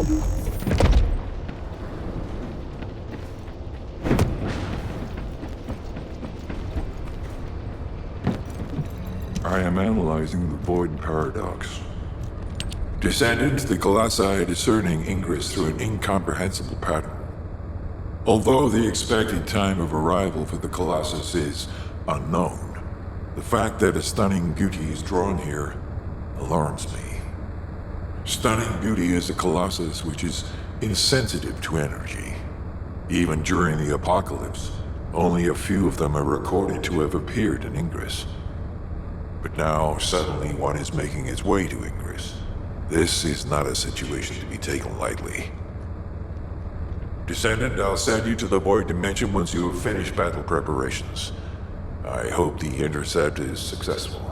I am analyzing the void paradox. Descendants, the Colossi are discerning ingress through an incomprehensible pattern. Although the expected time of arrival for the Colossus is unknown, the fact that a stunning beauty is drawn here alarms me. Stunning beauty is a Colossus which is insensitive to energy. Even during the apocalypse, only a few of them are recorded to have appeared in Ingress. But now, suddenly one is making its way to Ingress. This is not a situation to be taken lightly. Descendant, I'll send you to the Void Dimension once you have finished battle preparations. I hope the intercept is successful.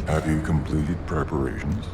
Have you completed preparations?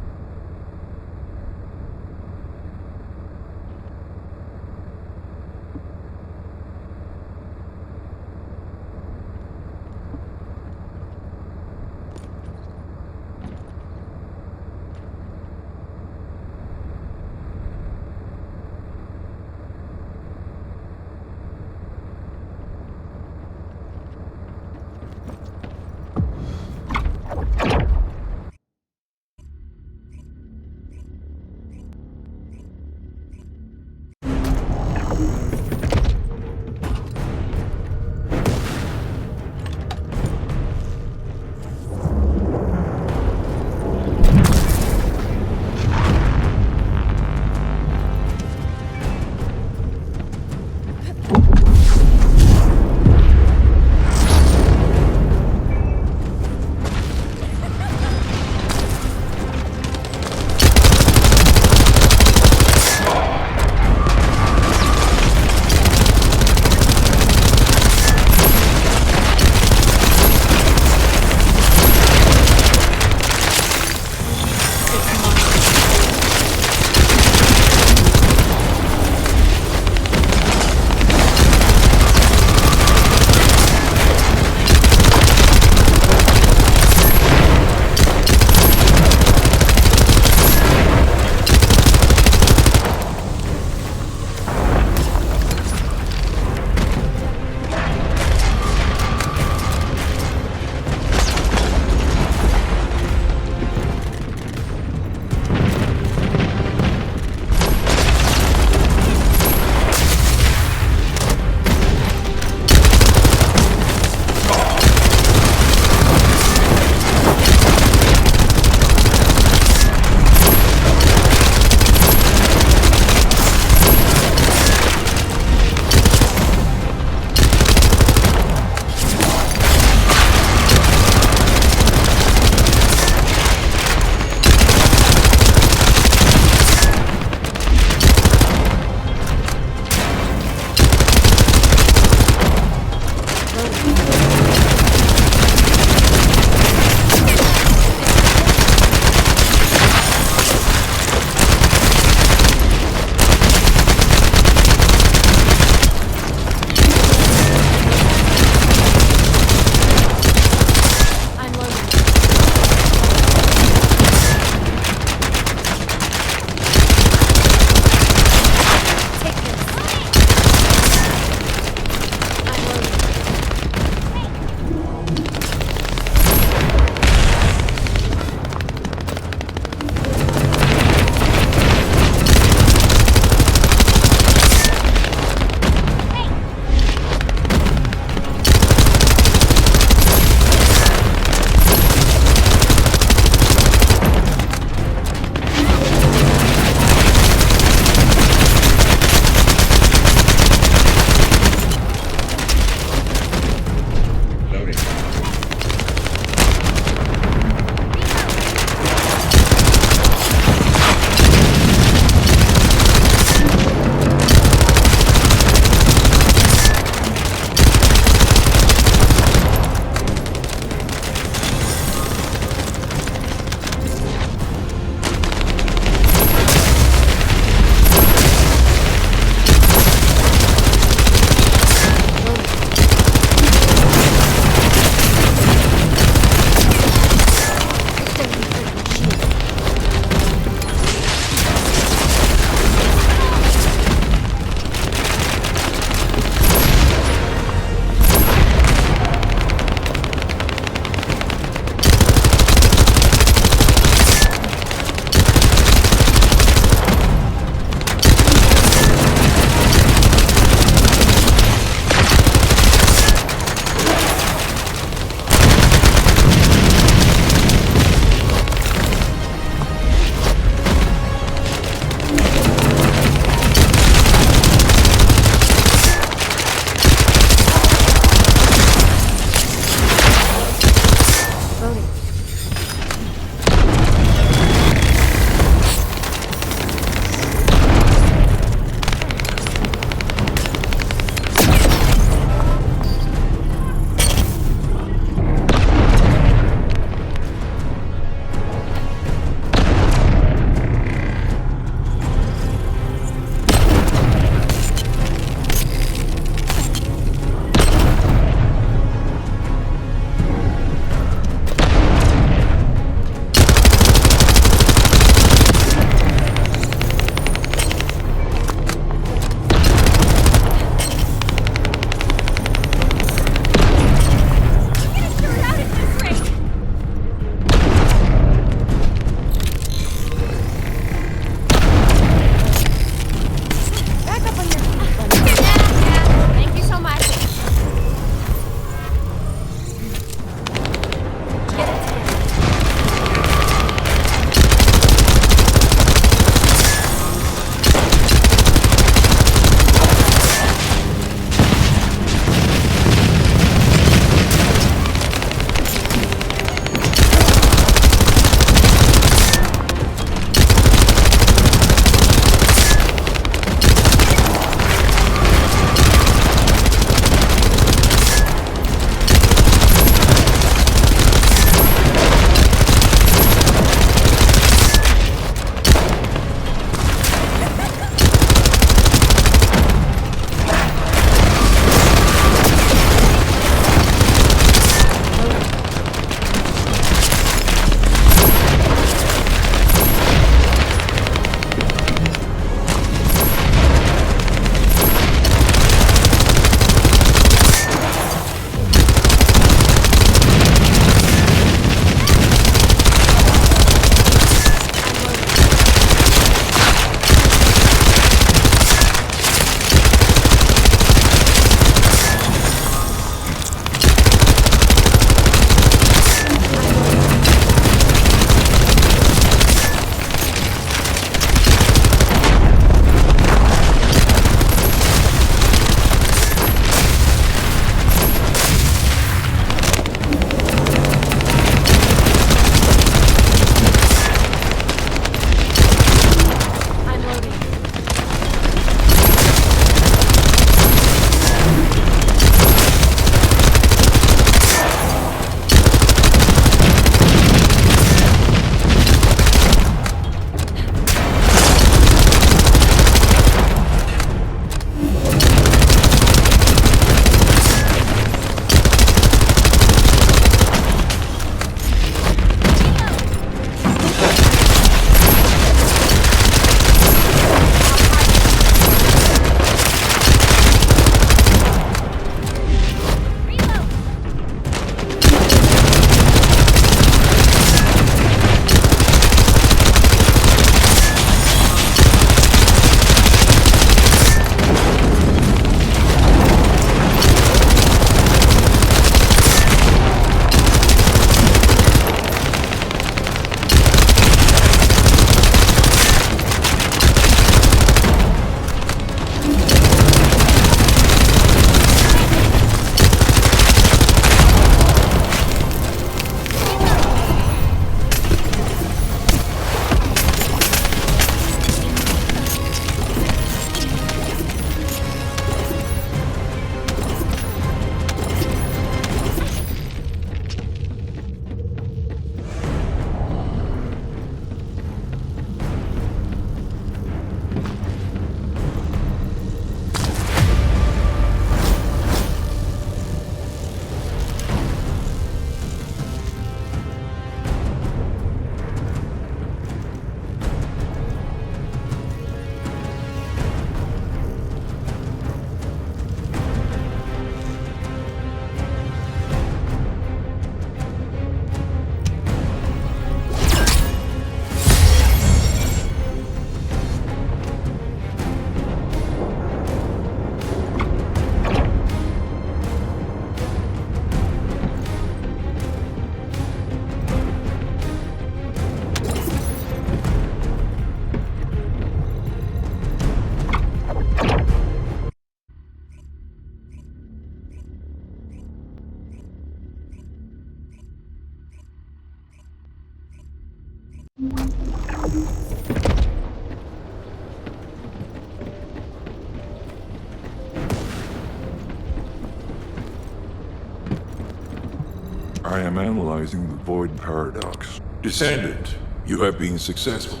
I am analyzing the void paradox. Descendant, you have been successful.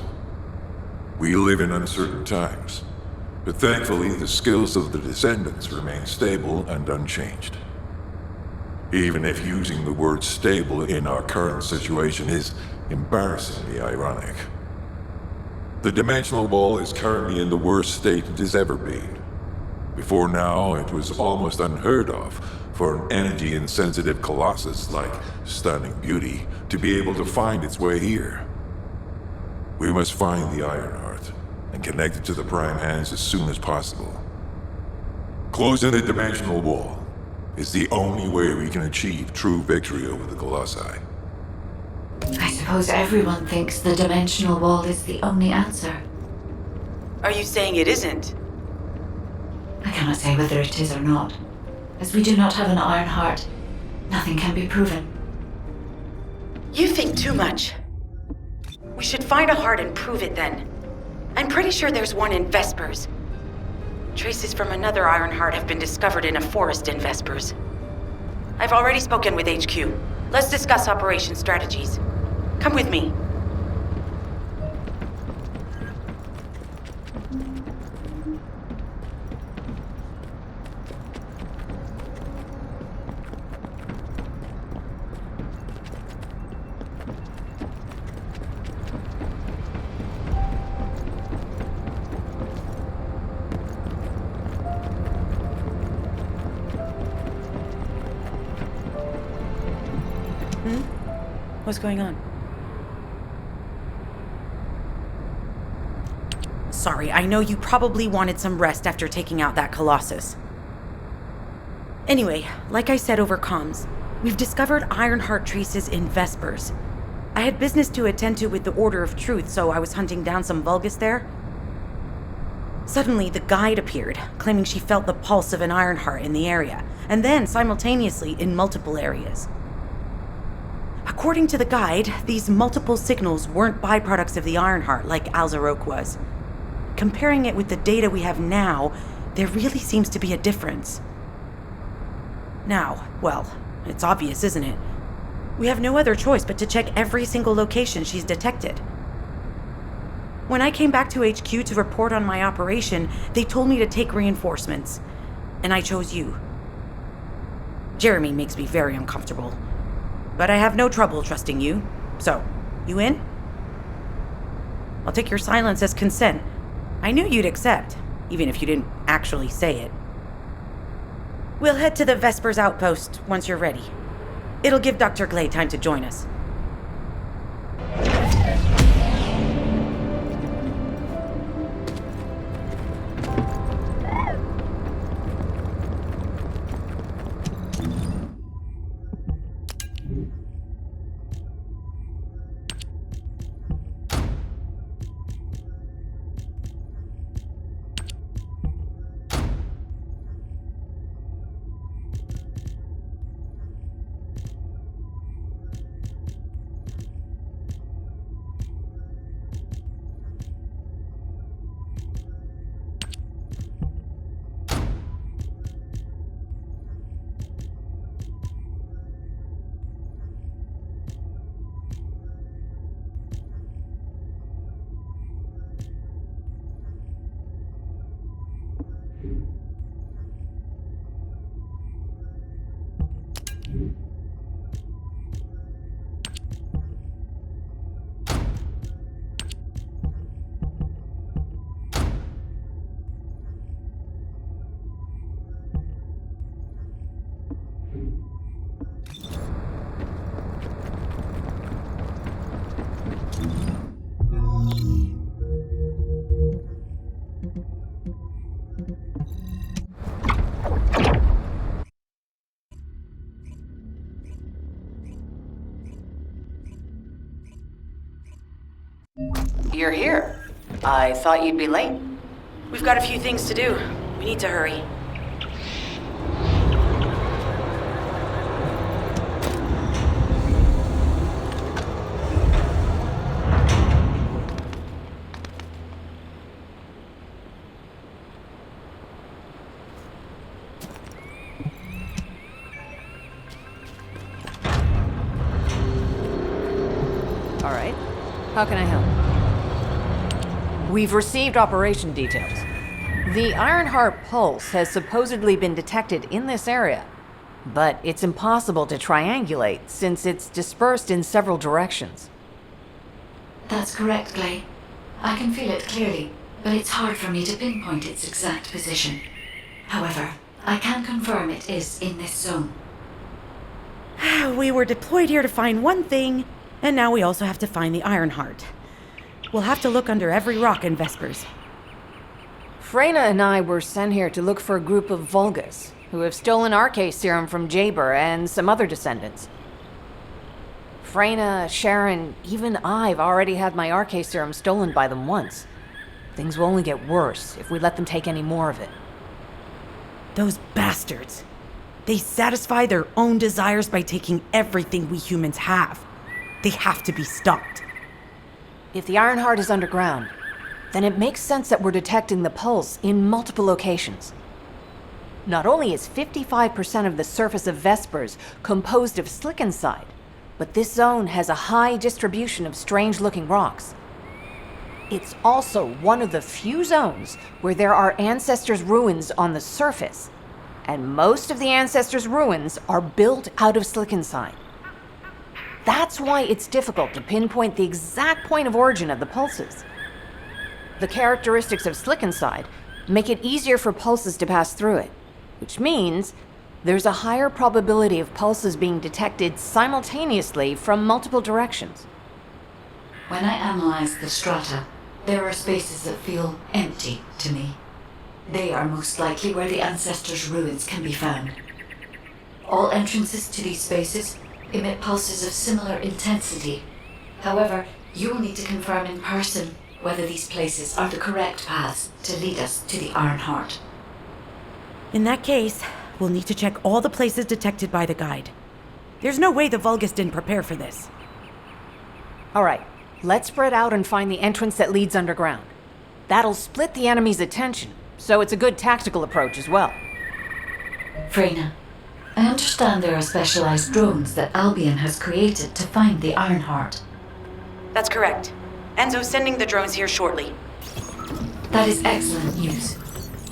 We live in uncertain times, but thankfully the skills of the descendants remain stable and unchanged. Even if using the word stable in our current situation is embarrassingly ironic. The dimensional wall is currently in the worst state it has ever been. Before now, it was almost unheard of for an energy-insensitive colossus like Stunning Beauty to be able to find its way here. We must find the Ironheart and connect it to the Prime Hands as soon as possible. Closing the dimensional wall is the only way we can achieve true victory over the Colossi. I suppose everyone thinks the dimensional wall is the only answer. Are you saying it isn't? I cannot say whether it is or not. As we do not have an Ironheart, nothing can be proven. You think too much. We should find a heart and prove it then. I'm pretty sure there's one in Vespers. Traces from another Ironheart have been discovered in a forest in Vespers. I've already spoken with HQ. Let's discuss operation strategies. Come with me. What's going on? Sorry, I know you probably wanted some rest after taking out that Colossus. Anyway, like I said over comms, we've discovered Ironheart traces in Vespers. I had business to attend to with the Order of Truth, so I was hunting down some Vulgus there. Suddenly, the guide appeared, claiming she felt the pulse of an Ironheart in the area, and then simultaneously in multiple areas. According to the guide, these multiple signals weren't byproducts of the Ironheart like Alzarok was. Comparing it with the data we have now, there really seems to be a difference. Now, well, it's obvious, isn't it? We have no other choice but to check every single location she's detected. When I came back to HQ to report on my operation, they told me to take reinforcements, and I chose you. Jeremy makes me very uncomfortable. But I have no trouble trusting you. So, you in? I'll take your silence as consent. I knew you'd accept, even if you didn't actually say it. We'll head to the Vespers outpost once you're ready. It'll give Dr. Glay time to join us. You're here. I thought you'd be late. We've got a few things to do. We need to hurry. How can I help? We've received operation details. The Ironheart pulse has supposedly been detected in this area, but it's impossible to triangulate since it's dispersed in several directions. That's correct, Clay. I can feel it clearly, but it's hard for me to pinpoint its exact position. However, I can confirm it is in this zone. We were deployed here to find one thing, and now we also have to find the Ironheart. We'll have to look under every rock in Vespers. Freyna and I were sent here to look for a group of Vulgus, who have stolen Arcane serum from Jaber and some other descendants. Freyna, Sharon, even I've already had my Arcane serum stolen by them once. Things will only get worse if we let them take any more of it. Those bastards. They satisfy their own desires by taking everything we humans have. They have to be stopped. If the Ironheart is underground, then it makes sense that we're detecting the pulse in multiple locations. Not only is 55% of the surface of Vespers composed of slickinside, but this zone has a high distribution of strange-looking rocks. It's also one of the few zones where there are Ancestors' ruins on the surface, and most of the Ancestors' ruins are built out of slickinside. That's why it's difficult to pinpoint the exact point of origin of the pulses. The characteristics of slickinside make it easier for pulses to pass through it, which means there's a higher probability of pulses being detected simultaneously from multiple directions. When I analyze the strata, there are spaces that feel empty to me. They are most likely where the Ancestors' ruins can be found. All entrances to these spaces emit pulses of similar intensity. However, you will need to confirm in person whether these places are the correct paths to lead us to the Ironheart. In that case, we'll need to check all the places detected by the guide. There's no way the Vulgus didn't prepare for this. All right, let's spread out and find the entrance that leads underground. That'll split the enemy's attention, so it's a good tactical approach as well. Freyna, I understand there are specialized drones that Albion has created to find the Ironheart. That's correct. Enzo's sending the drones here shortly. That is excellent news.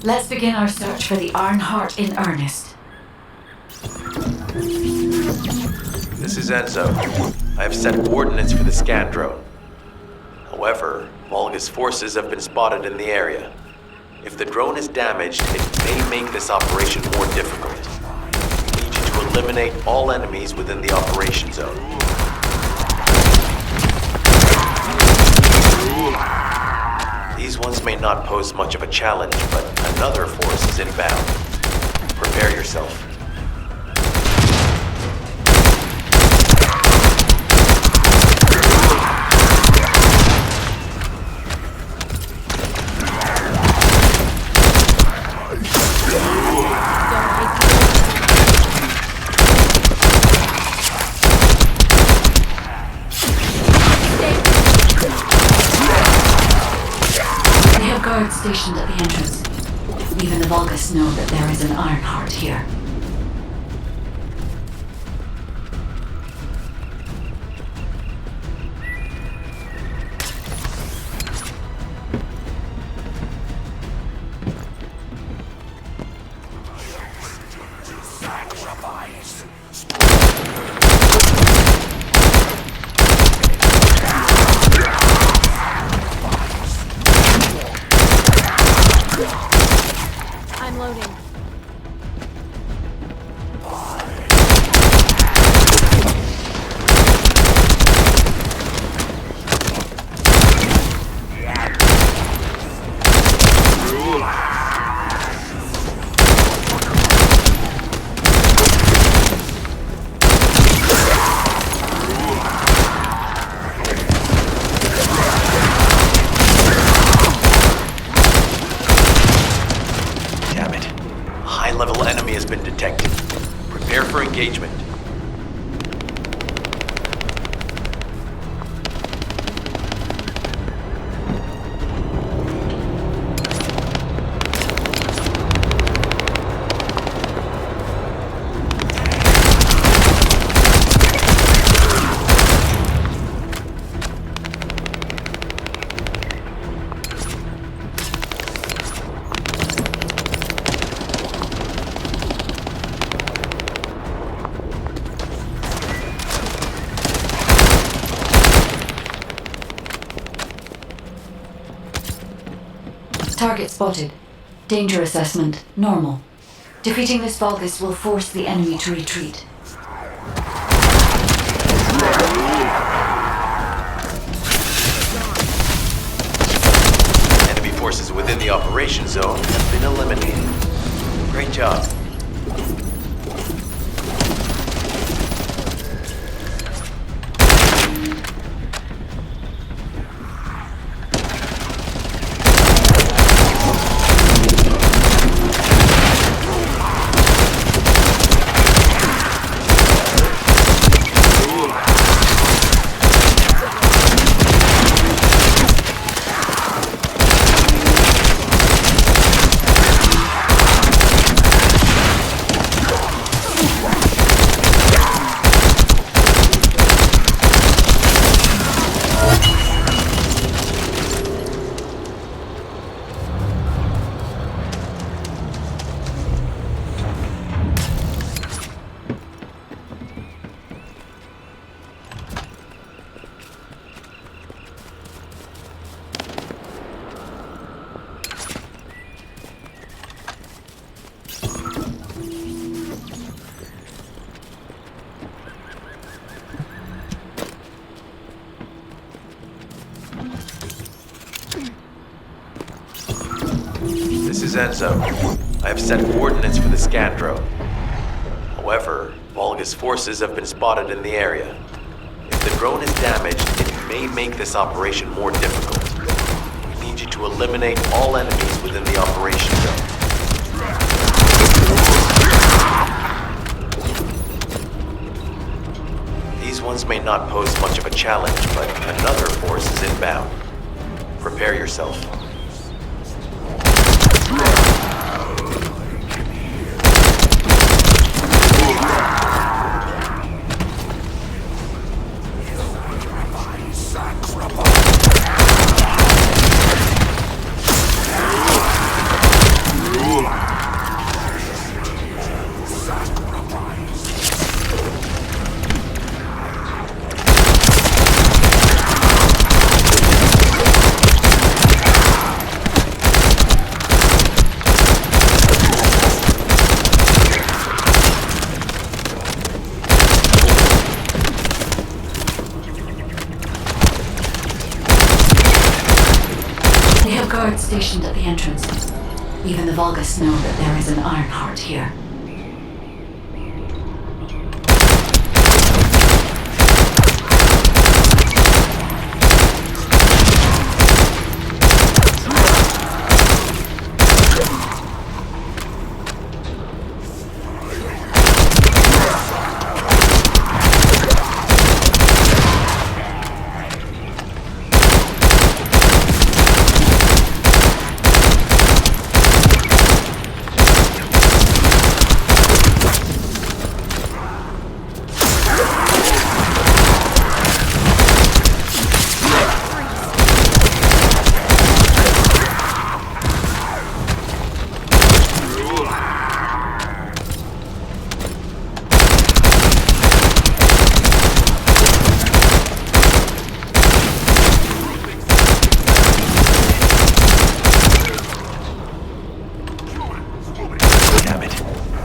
Let's begin our search for the Ironheart in earnest. This is Enzo. I have set coordinates for the scan drone. However, Vulgus forces have been spotted in the area. If the drone is damaged, it may make this operation more difficult. We need you to eliminate all enemies within the operation zone. These ones may not pose much of a challenge, but another force is inbound. Prepare yourself. Guards stationed at the entrance. Even the Vulgus know that there is an Ironheart here. I'm loading. High-level enemy has been detected. Prepare for engagement. Target spotted. Danger assessment, normal. Defeating this Vulgus will force the enemy to retreat. Enemy forces within the operation zone have been eliminated. Great job. This is Enzo. I have set coordinates for the scan drone. However, Vulgus forces have been spotted in the area. If the drone is damaged, it may make this operation more difficult. We need you to eliminate all enemies within the operation zone. These ones may not pose much of a challenge, but another force is inbound. Prepare yourself. Guards stationed at the entrance. Even the Vulgus know that there is an Ironheart here.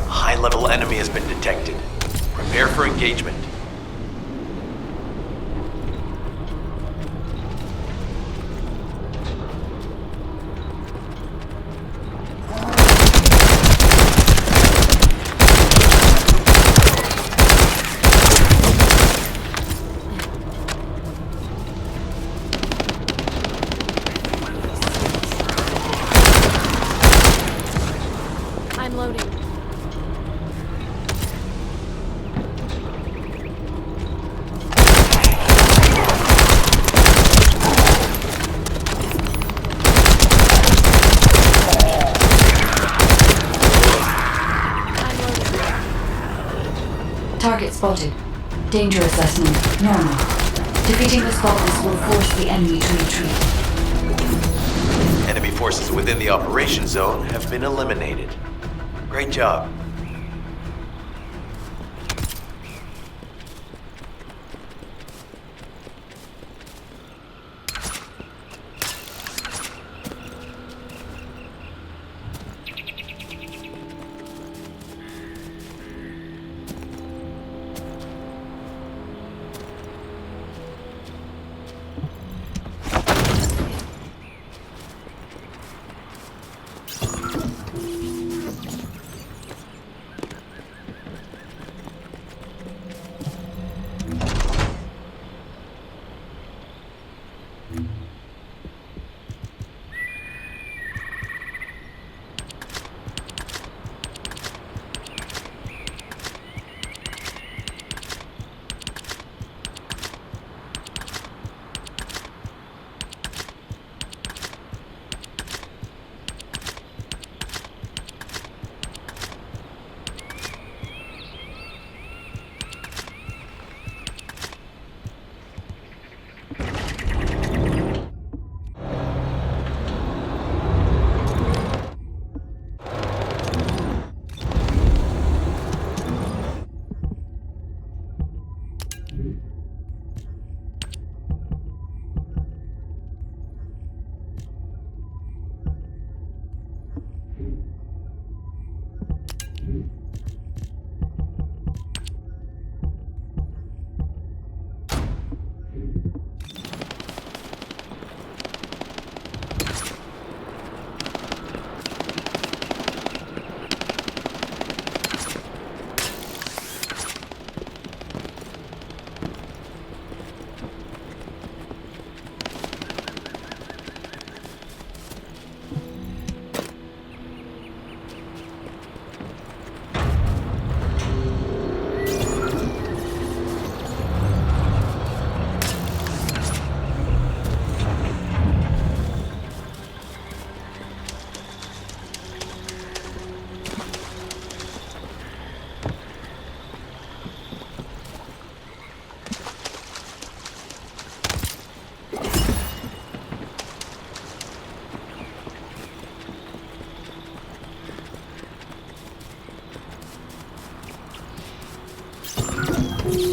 High-level enemy has been detected. Prepare for engagement. I'm loading. Target spotted. Danger assessment, normal. Defeating this Vulgus will force the enemy to retreat. Enemy forces within the operation zone have been eliminated. Great job.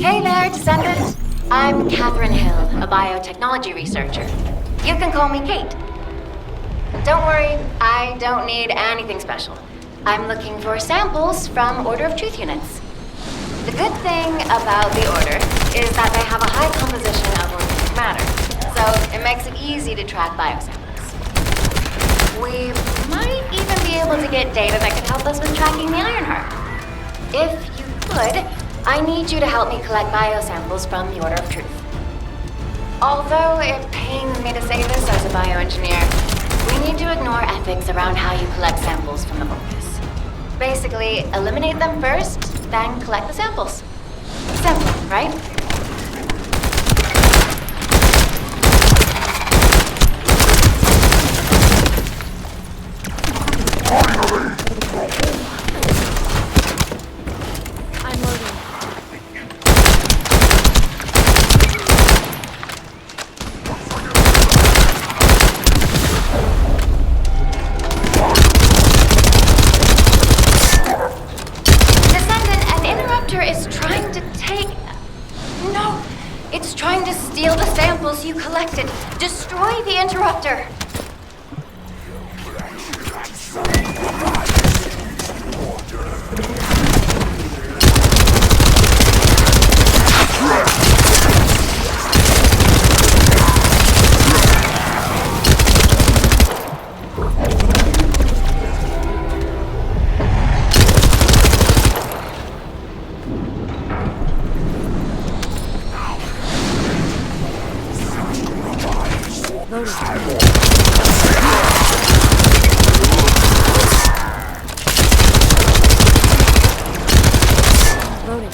Hey there, descendant. I'm Catherine Hill, a biotechnology researcher. You can call me Kate. Don't worry, I don't need anything special. I'm looking for samples from Order of Truth units. The good thing about the Order is that they have a high composition of organic matter, so it makes it easy to track biosamples. We might even be able to get data that could help us with tracking the Ironheart. If you could, I need you to help me collect biosamples from the Order of Truth. Although it pains me to say this as a bioengineer, we need to ignore ethics around how you collect samples from the focus. Basically, eliminate them first, then collect the samples. Simple, right? I'm loading. Descendant, an interrupter is trying to take... No! It's trying to steal the samples you collected. Destroy the interrupter! Loading.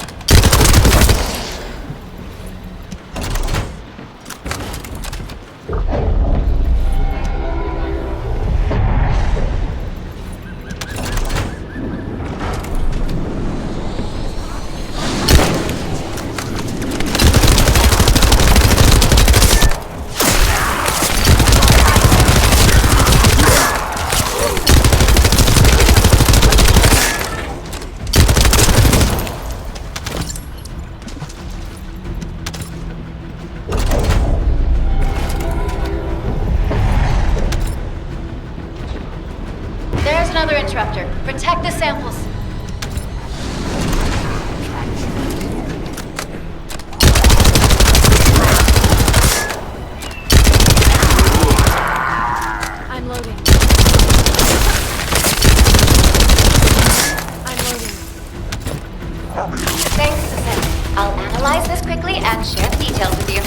There's another interrupter. Protect the samples. I'm loading. I'm loading. Thanks, Descendant. I'll analyze this quickly and share the details with you.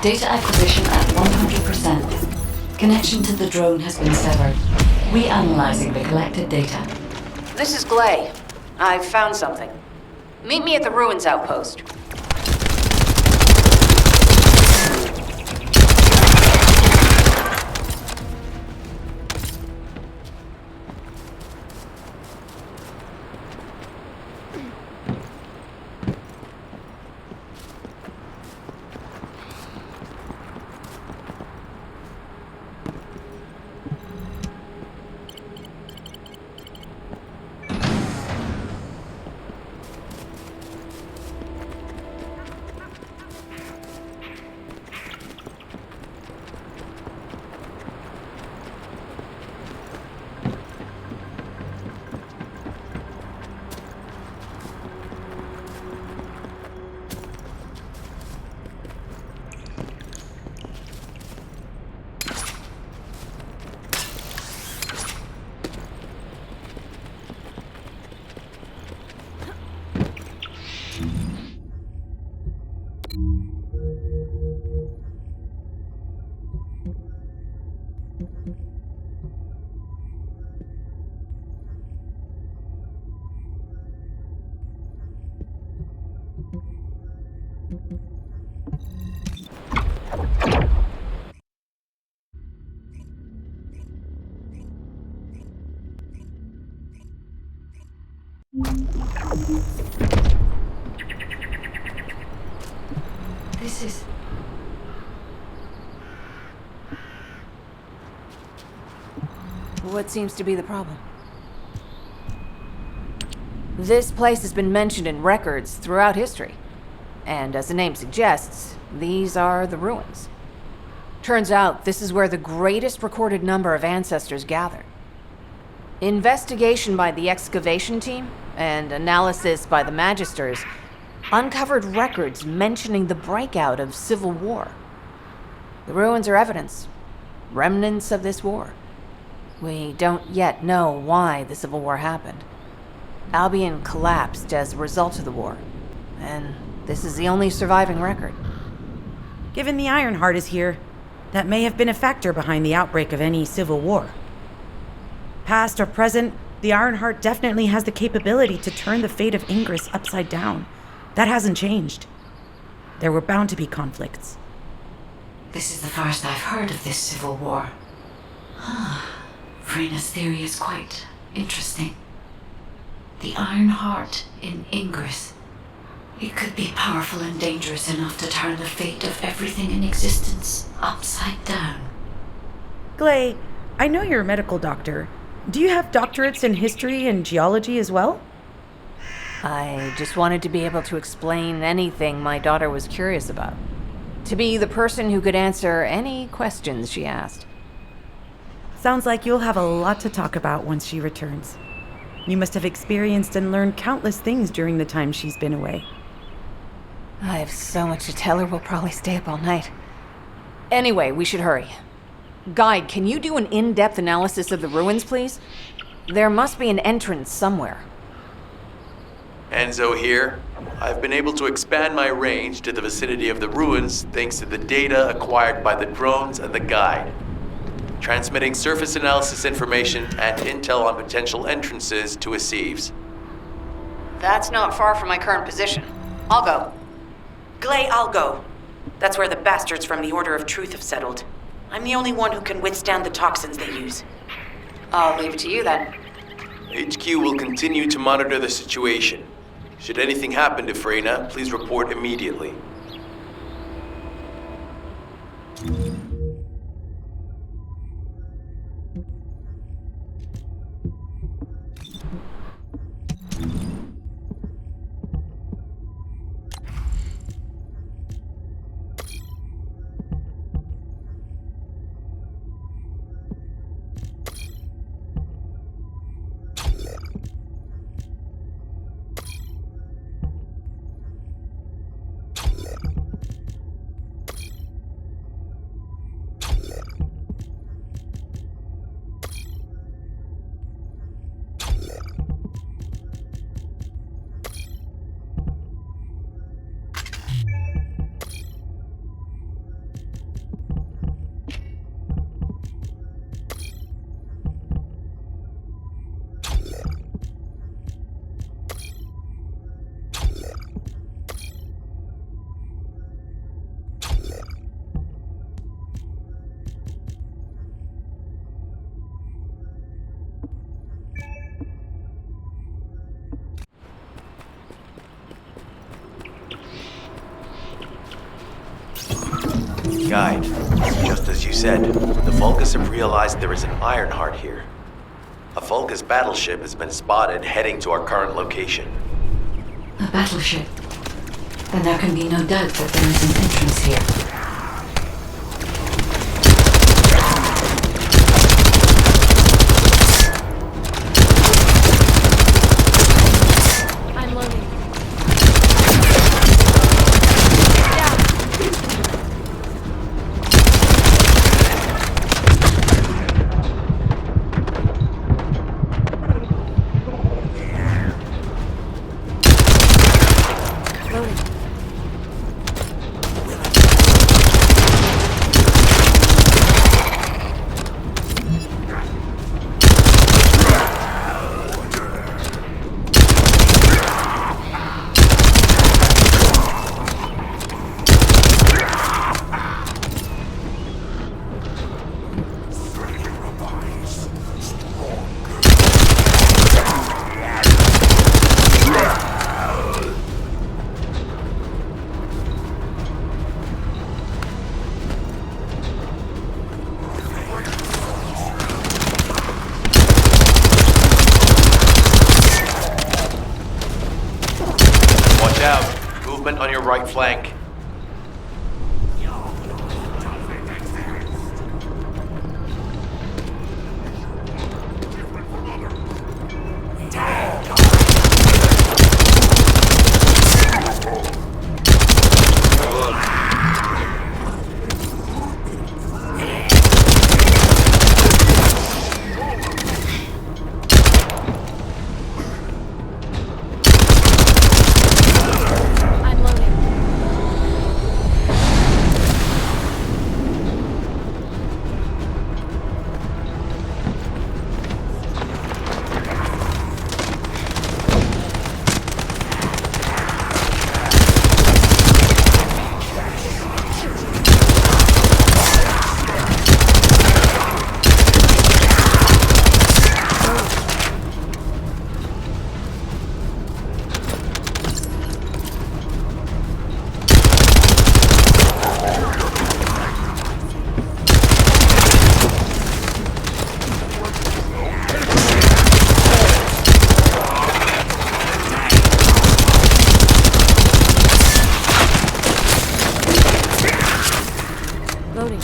Data acquisition at 100%. Connection to the drone has been severed. Reanalyzing the collected data. This is Glay. I've found something. Meet me at the ruins outpost. This is... What seems to be the problem? This place has been mentioned in records throughout history. And as the name suggests, these are the ruins. Turns out this is where the greatest recorded number of ancestors gathered. Investigation by the excavation team and analysis by the magisters uncovered records mentioning the breakout of civil war. The ruins are evidence, remnants of this war. We don't yet know why the civil war happened. Albion collapsed as a result of the war, and this is the only surviving record. Given the Ironheart is here, that may have been a factor behind the outbreak of any civil war. Past or present, the Ironheart definitely has the capability to turn the fate of Ingress upside down. That hasn't changed. There were bound to be conflicts. This is the first I've heard of this civil war. Frena's theory is quite interesting. The Ironheart in Ingress. It could be powerful and dangerous enough to turn the fate of everything in existence upside down. Glay, I know you're a medical doctor. Do you have doctorates in history and geology as well? I just wanted to be able to explain anything my daughter was curious about. To be the person who could answer any questions she asked. Sounds like you'll have a lot to talk about once she returns. You must have experienced and learned countless things during the time she's been away. I have so much to tell her, we'll probably stay up all night. Anyway, we should hurry. Guide, can you do an in-depth analysis of the ruins, please? There must be an entrance somewhere. Enzo here. I've been able to expand my range to the vicinity of the ruins thanks to the data acquired by the drones and the guide. Transmitting surface analysis information and intel on potential entrances to Aceves. That's not far from my current position. I'll go. Glay, I'll go. That's where the bastards from the Order of Truth have settled. I'm the only one who can withstand the toxins they use. I'll leave it to you then. HQ will continue to monitor the situation. Should anything happen to Freyna, please report immediately. Guide, just as you said, the Vulgus have realized there is an Ironheart here. A Vulgus battleship has been spotted heading to our current location. A battleship. Then there can be no doubt that there is an entrance here. I'm loading. Loading. Watch out! Movement on your right flank. I'm loading. Loading.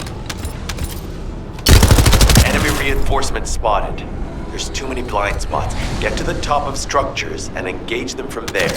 Enemy reinforcements spotted. There's too many blind spots. Get to the top of structures and engage them from there.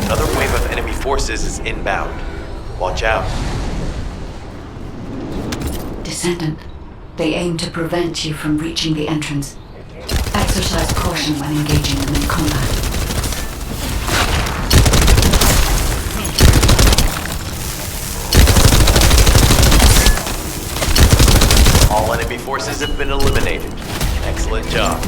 Another wave of enemy forces is inbound. Watch out. Descendant. They aim to prevent you from reaching the entrance. Exercise caution when engaging them in combat. All enemy forces have been eliminated. Excellent job.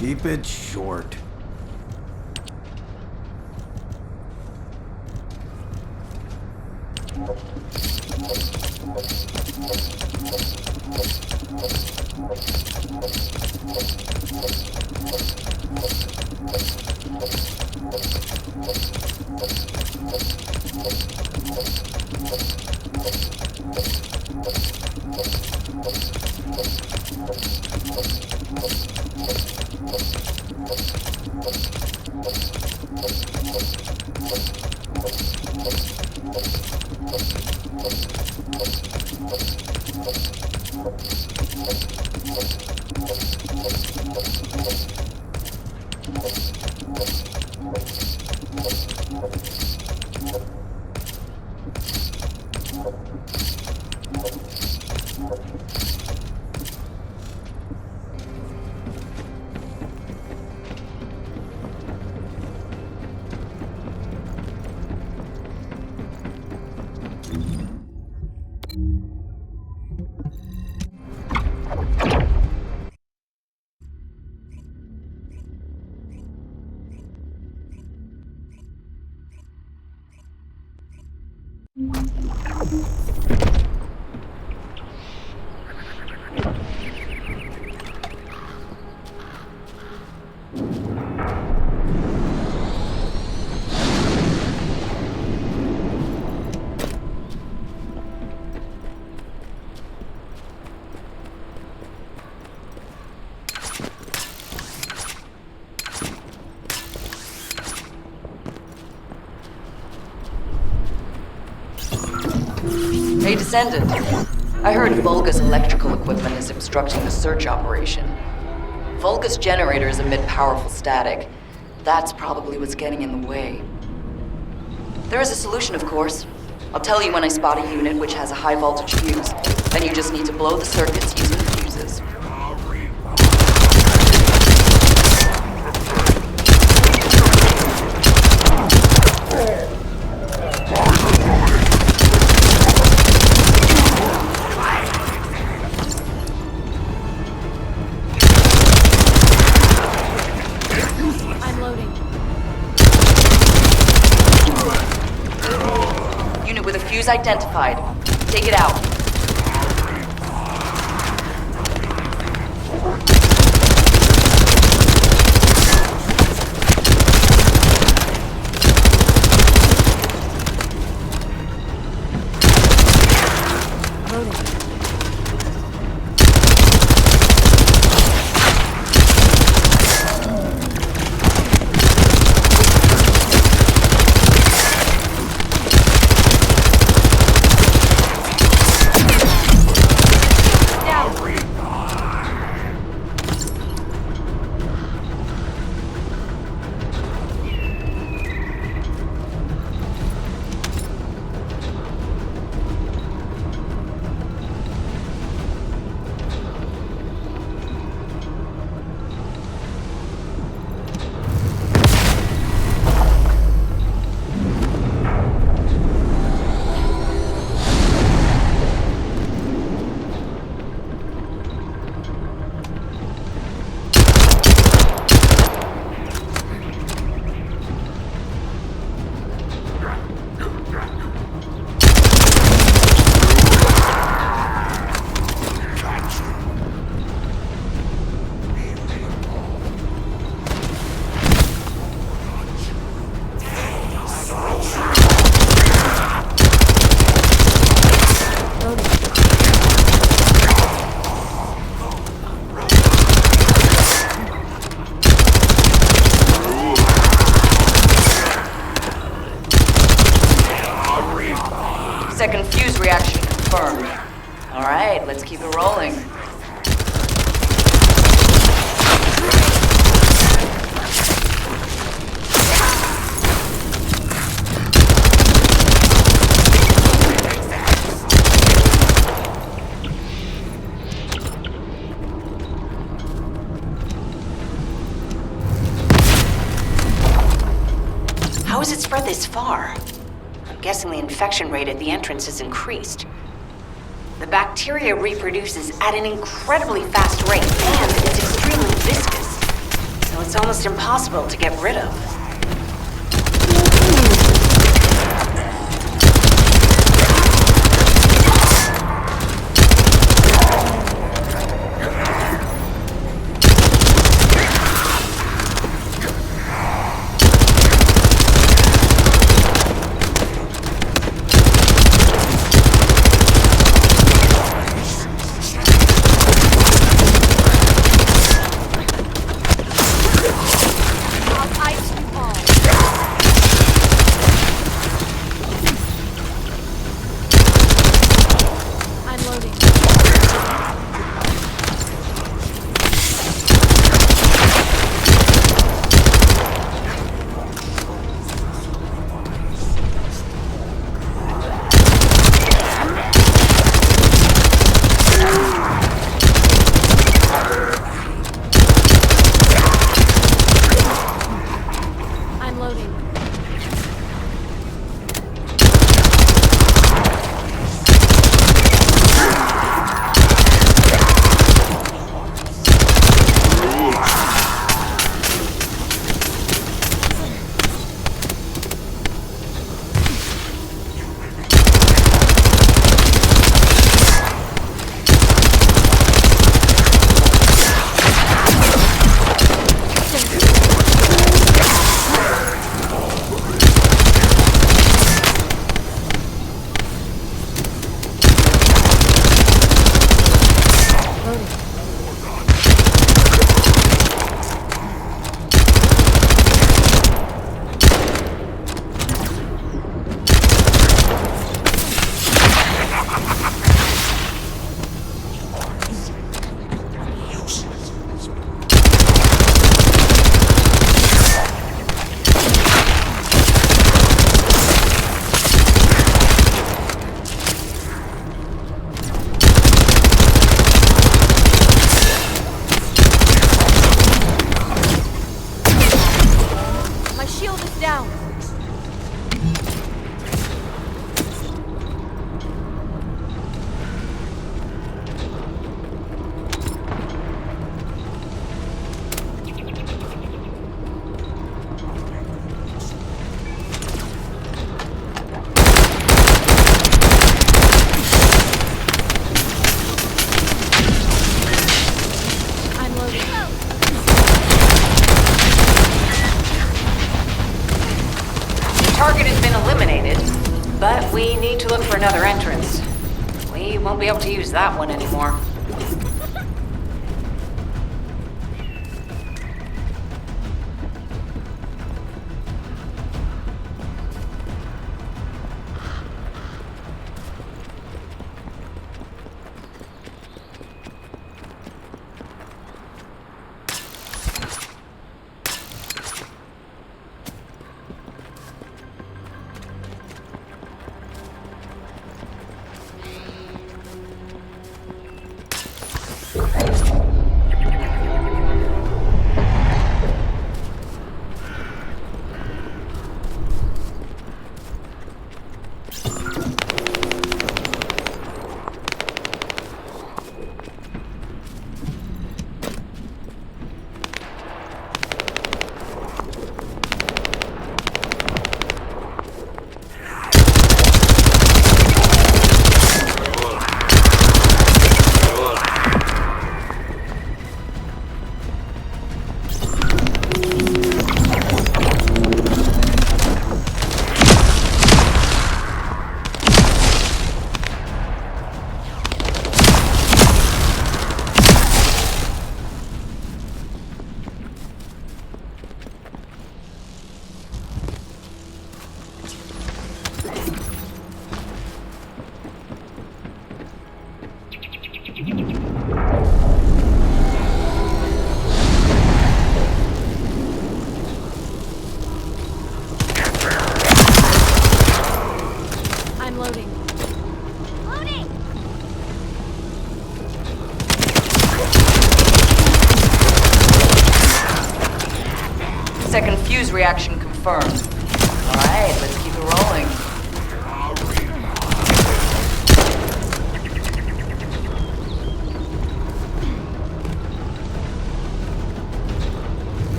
Keep it short. Hey, Descendant. I heard Volga's electrical equipment is obstructing the search operation. Volga's generators emit powerful static. That's probably what's getting in the way. There is a solution, of course. I'll tell you when I spot a unit which has a high voltage fuse. Then you just need to blow the circuits using the fuses. I'm loading. Unit with a fuse identified. Take it out. reaction confirmed. Alright, let's keep it rolling. How has it spread this far? I'm guessing the infection rate at the entrance has increased. The bacteria reproduces at an incredibly fast rate, and it's extremely viscous, so it's almost impossible to get rid of. But we need to look for another entrance. We won't be able to use that one anymore. Loading! Second fuse reaction confirmed. Alright, let's keep it rolling.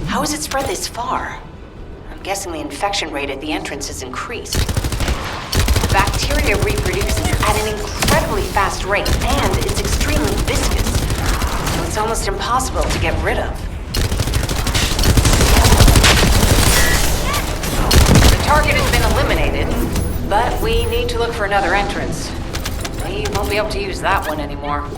How has it spread this far? I'm guessing the infection rate at the entrance has increased. The bacteria reproduces at an incredibly fast rate, and it's extremely viscous, so it's almost impossible to get rid of. The target has been eliminated, but we need to look for another entrance. We won't be able to use that one anymore.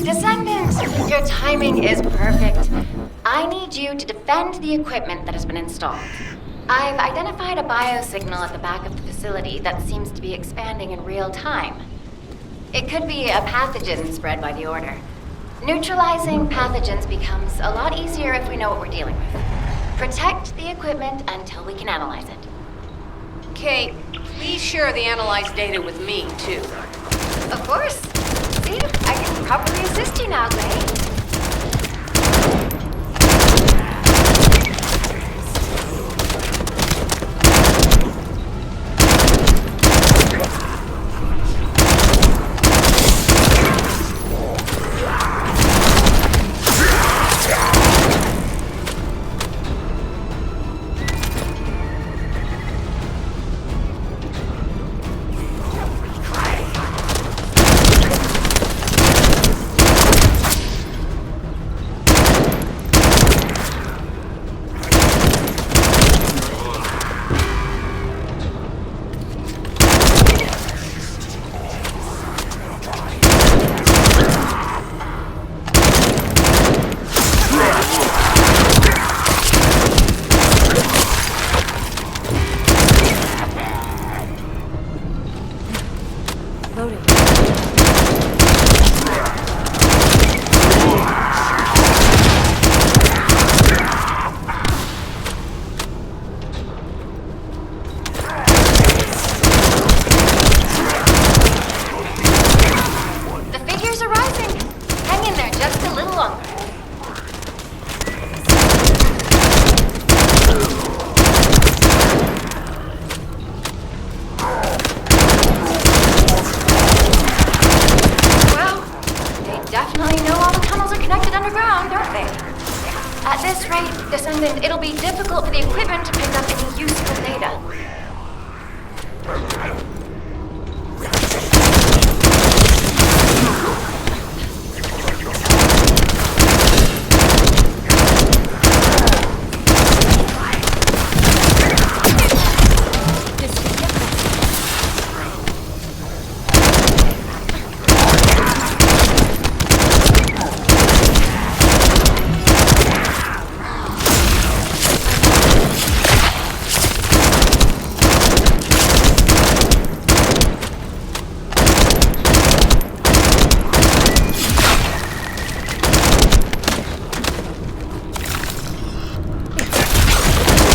Descendants, your timing is perfect. I need you to defend the equipment that has been installed. I've identified a biosignal at the back of the facility that seems to be expanding in real time. It could be a pathogen spread by the Order. Neutralizing pathogens becomes a lot easier if we know what we're dealing with. Protect the equipment until we can analyze it. Kate, please share the analyzed data with me, too. Of course. See, I can properly assist you now, Gray. At this rate, Descendant, it'll be difficult for the equipment to pick up any useful data.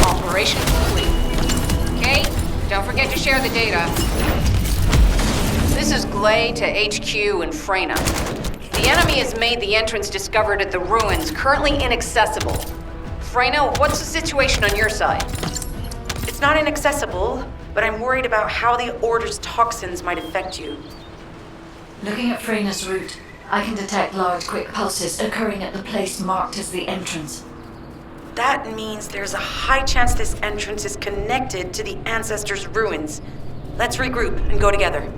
Operation complete. Kate, don't forget to share the data. This is Glay to HQ in Freyna. The enemy has made the entrance discovered at the ruins currently inaccessible. Freyna, what's the situation on your side? It's not inaccessible, but I'm worried about how the Order's toxins might affect you. Looking at Freyna's route, I can detect large, quick pulses occurring at the place marked as the entrance. That means there's a high chance this entrance is connected to the Ancestors' ruins. Let's regroup and go together.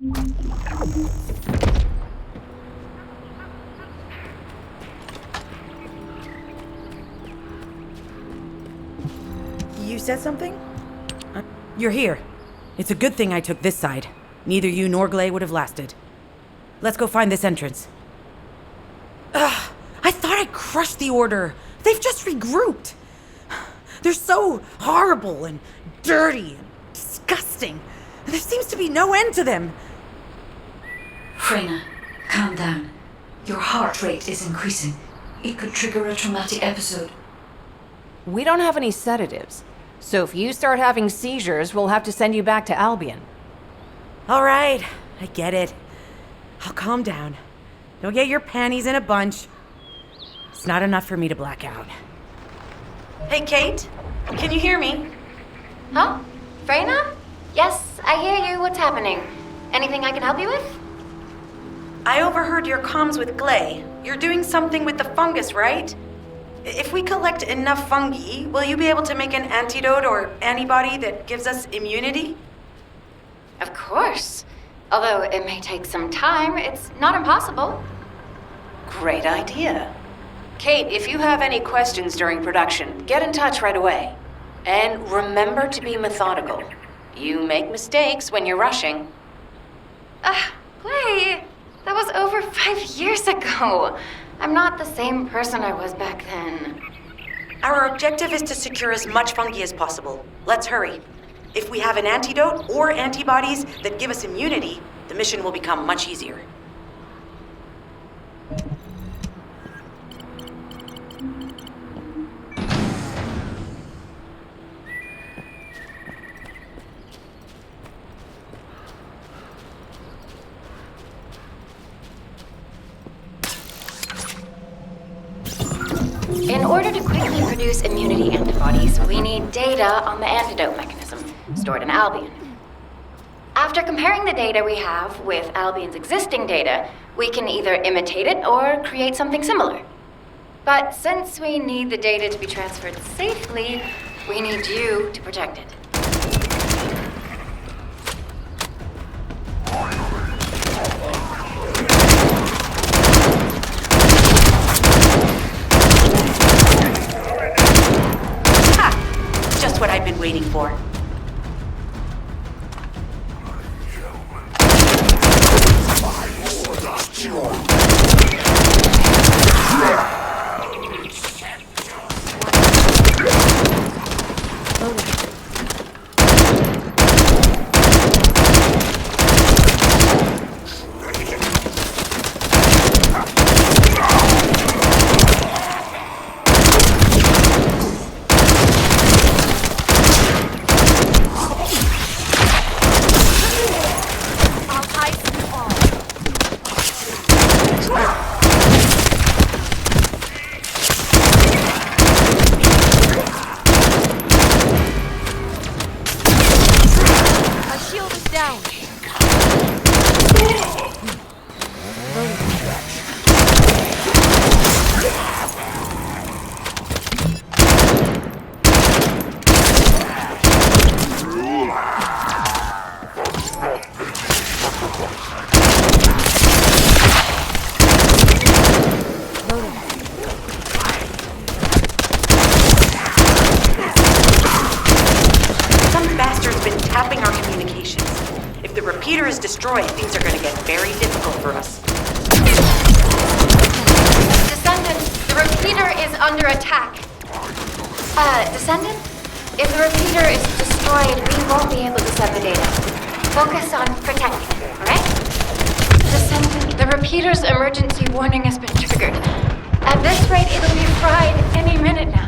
You said something? You're here. It's a good thing I took this side. Neither you nor Glay would have lasted. Let's go find this entrance. Ugh, I thought I crushed the Order. They've just regrouped. They're so horrible and dirty and disgusting. And there seems to be no end to them. Freyna, calm down. Your heart rate is increasing. It could trigger a traumatic episode. We don't have any sedatives. So if you start having seizures, we'll have to send you back to Albion. All right, I get it. I'll calm down. Don't get your panties in a bunch. It's not enough for me to black out. Hey, Kate? Can you hear me? Huh? Freyna? Yes, I hear you. What's happening? Anything I can help you with? I overheard your comms with Glay. You're doing something with the fungus, right? If we collect enough fungi, will you be able to make an antidote or antibody that gives us immunity? Of course. Although it may take some time, it's not impossible. Great idea. Kate, if you have any questions during production, get in touch right away. And remember to be methodical. You make mistakes when you're rushing. Clay, that was over 5 years ago. I'm not the same person I was back then. Our objective is to secure as much fungi as possible. Let's hurry. If we have an antidote or antibodies that give us immunity, the mission will become much easier. In order to quickly produce immunity antibodies, we need data on the antidote mechanism, stored in Albion. After comparing the data we have with Albion's existing data, we can either imitate it or create something similar. But since we need the data to be transferred safely, we need you to protect it. Just what I've been waiting for. Destroyed, things are going to get very difficult for us. Descendants, the repeater is under attack. Descendant? If the repeater is destroyed, we won't be able to send the data. Focus on protecting it, alright? Descendant, the repeater's emergency warning has been triggered. At this rate, it'll be fried any minute now.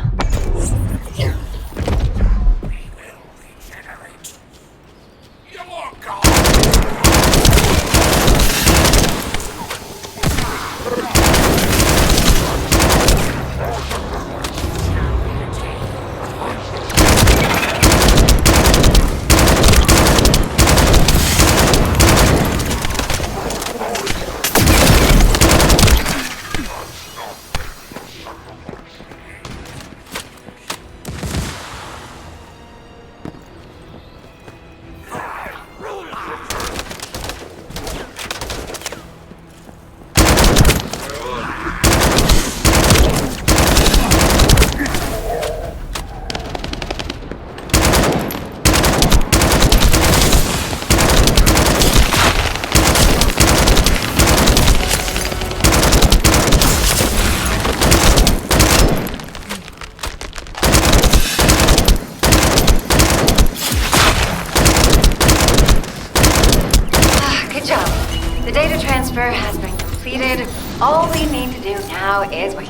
The data transfer has been completed. All we need to do now is wait.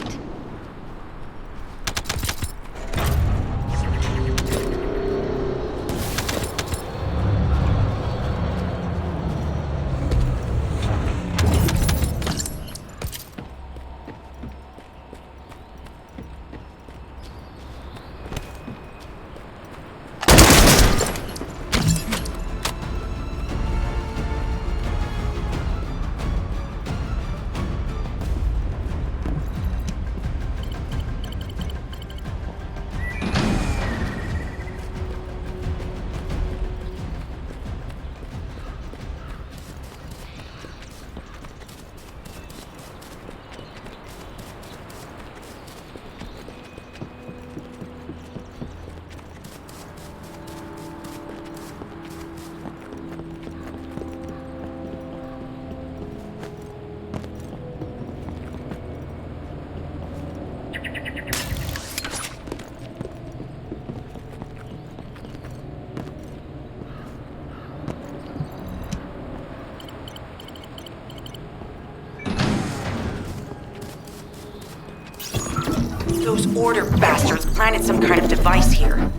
Those order bastards planted some kind of device here.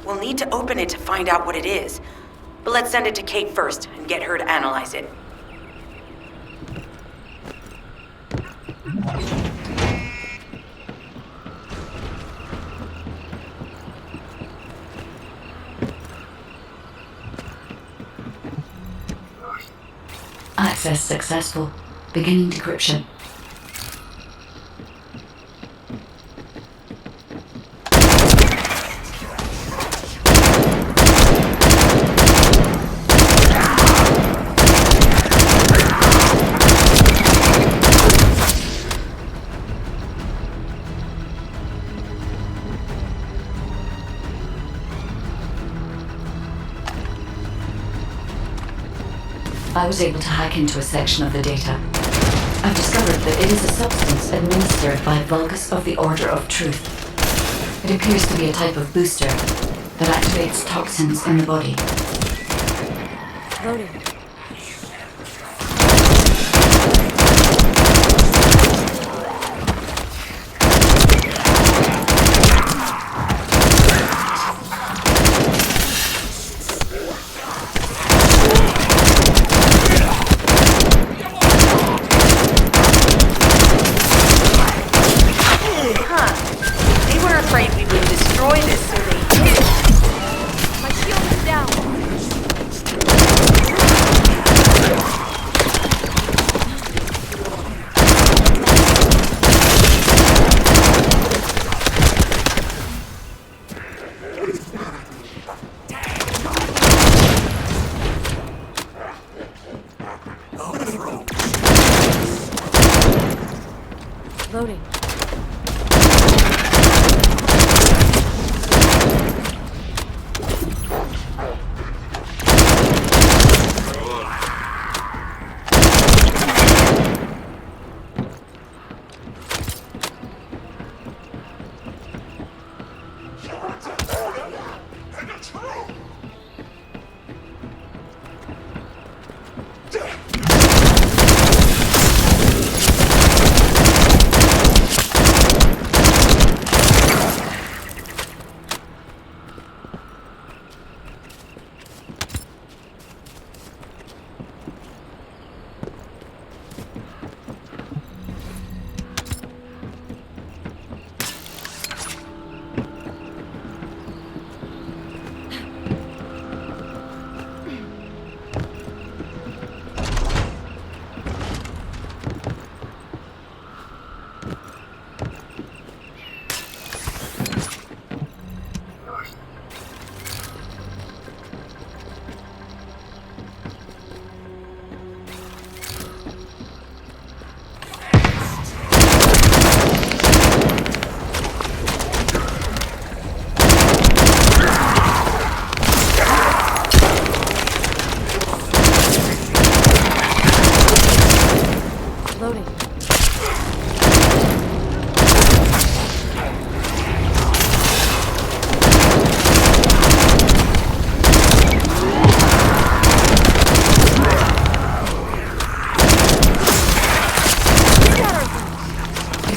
We'll need to open it to find out what it is. But let's send it to Kate first and get her to analyze it. Access successful. Beginning decryption. I was able to hack into a section of the data. I've discovered that it is a substance administered by Vulgus of the Order of Truth. It appears to be a type of booster that activates toxins in the body. Loading. Loading.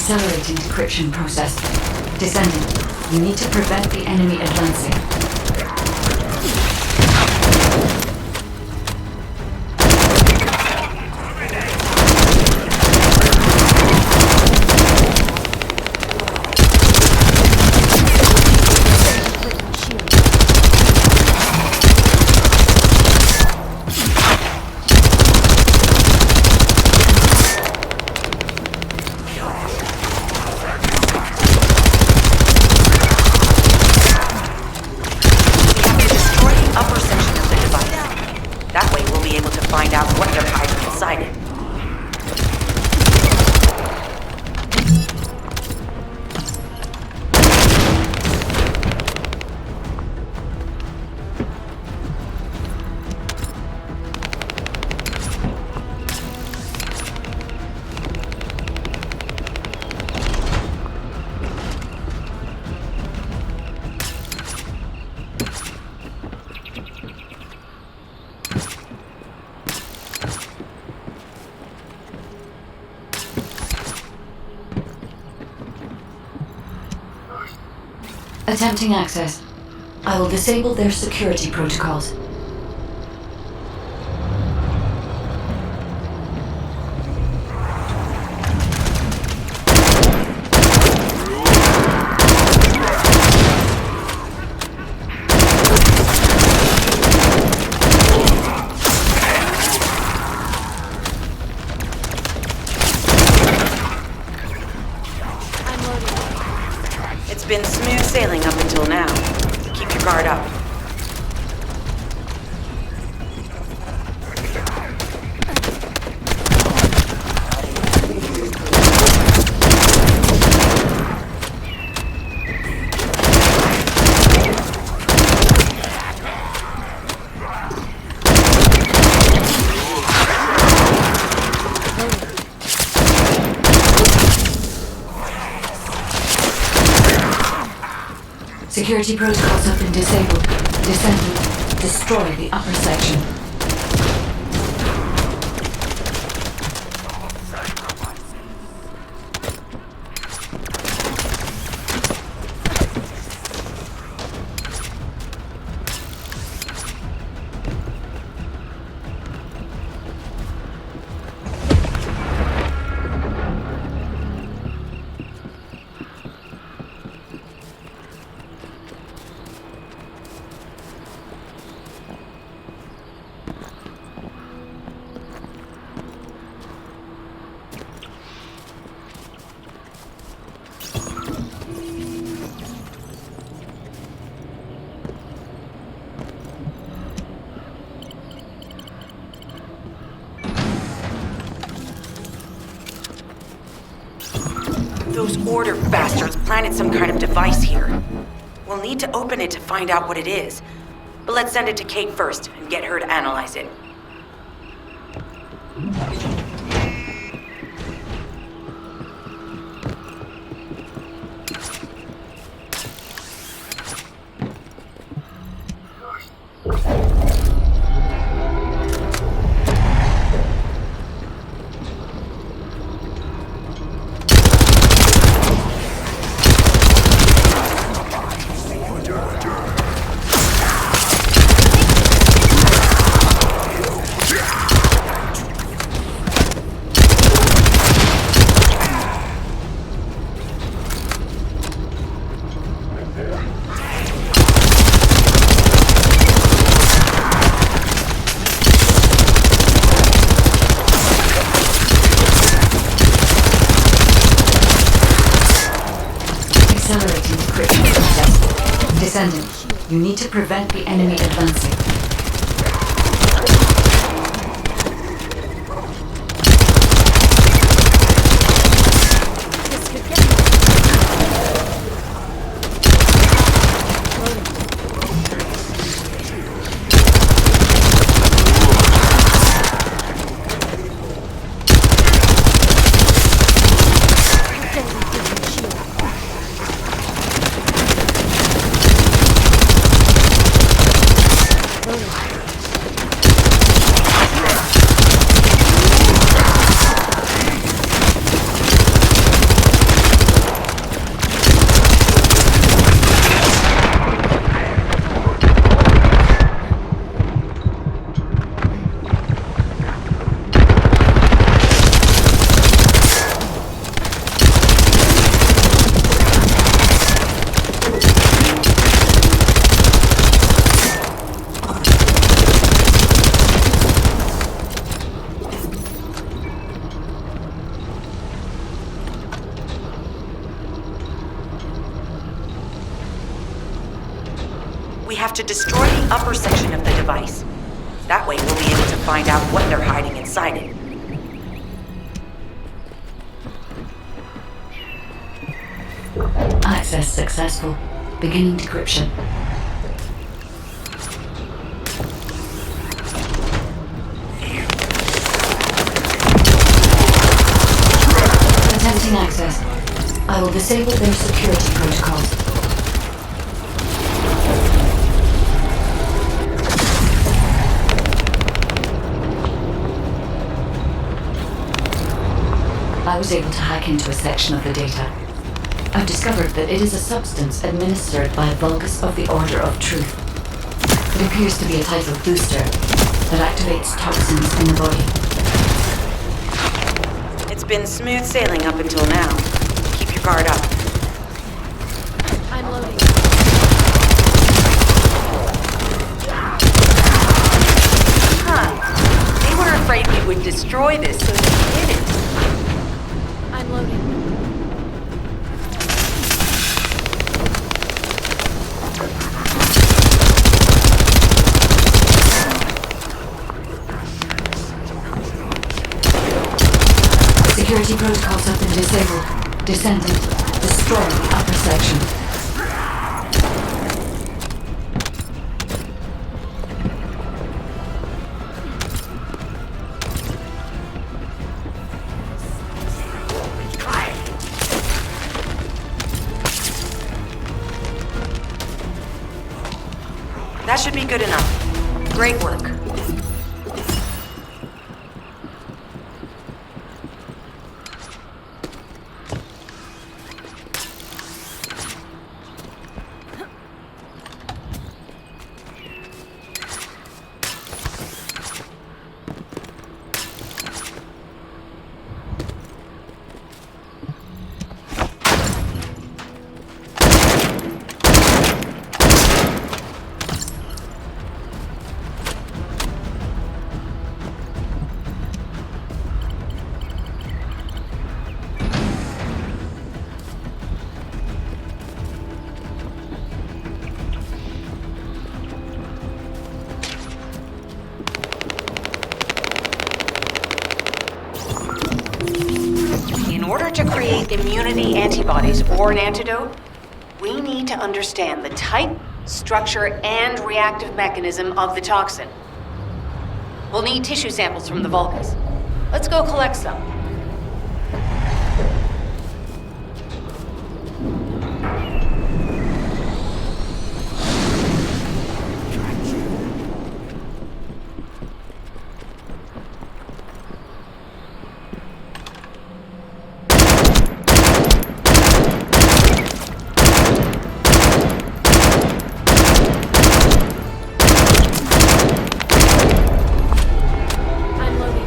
Accelerating decryption process. Descendant, you need to prevent the enemy advancing. Attempting access. I will disable their security protocols. It's been smooth sailing up until now. Keep your guard up. Security protocols have been disabled. Descendant, destroy the upper section. Those order bastards planted some kind of device here. We'll need to open it to find out what it is. But let's send it to Kate first and get her to analyze it. Accelerating decryption process. Descendant, you need to prevent the enemy advancing. have to destroy the upper section of the device. That way we'll be able to find out what they're hiding inside it. Access successful. Beginning decryption. Attempting access. I will disable their security protocols. I was able to hack into a section of the data. I've discovered that it is a substance administered by Vulgus of the Order of Truth. It appears to be a type of booster that activates toxins in the body. It's been smooth sailing up until now. Keep your guard up. I'm loading. Huh. They were afraid we would destroy this, so they hid it. I'm loading. Security protocols have been disabled. Descendant, destroy the upper section. That should be good enough. Great work. In order to create immunity antibodies or an antidote, we need to understand the type, structure, and reactive mechanism of the toxin. We'll need tissue samples from the Vulgus. Let's go collect some. I'm loading.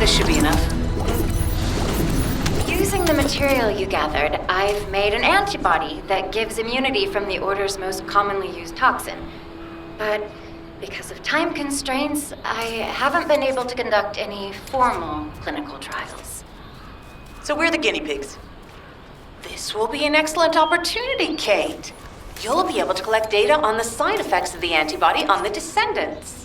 This should be enough. Using the material you gathered, I've made an antibody that gives immunity from the Order's most commonly used toxin. But because of time constraints, I haven't been able to conduct any formal clinical trials. So we're the guinea pigs. This will be an excellent opportunity, Kate. You'll be able to collect data on the side effects of the antibody on the descendants.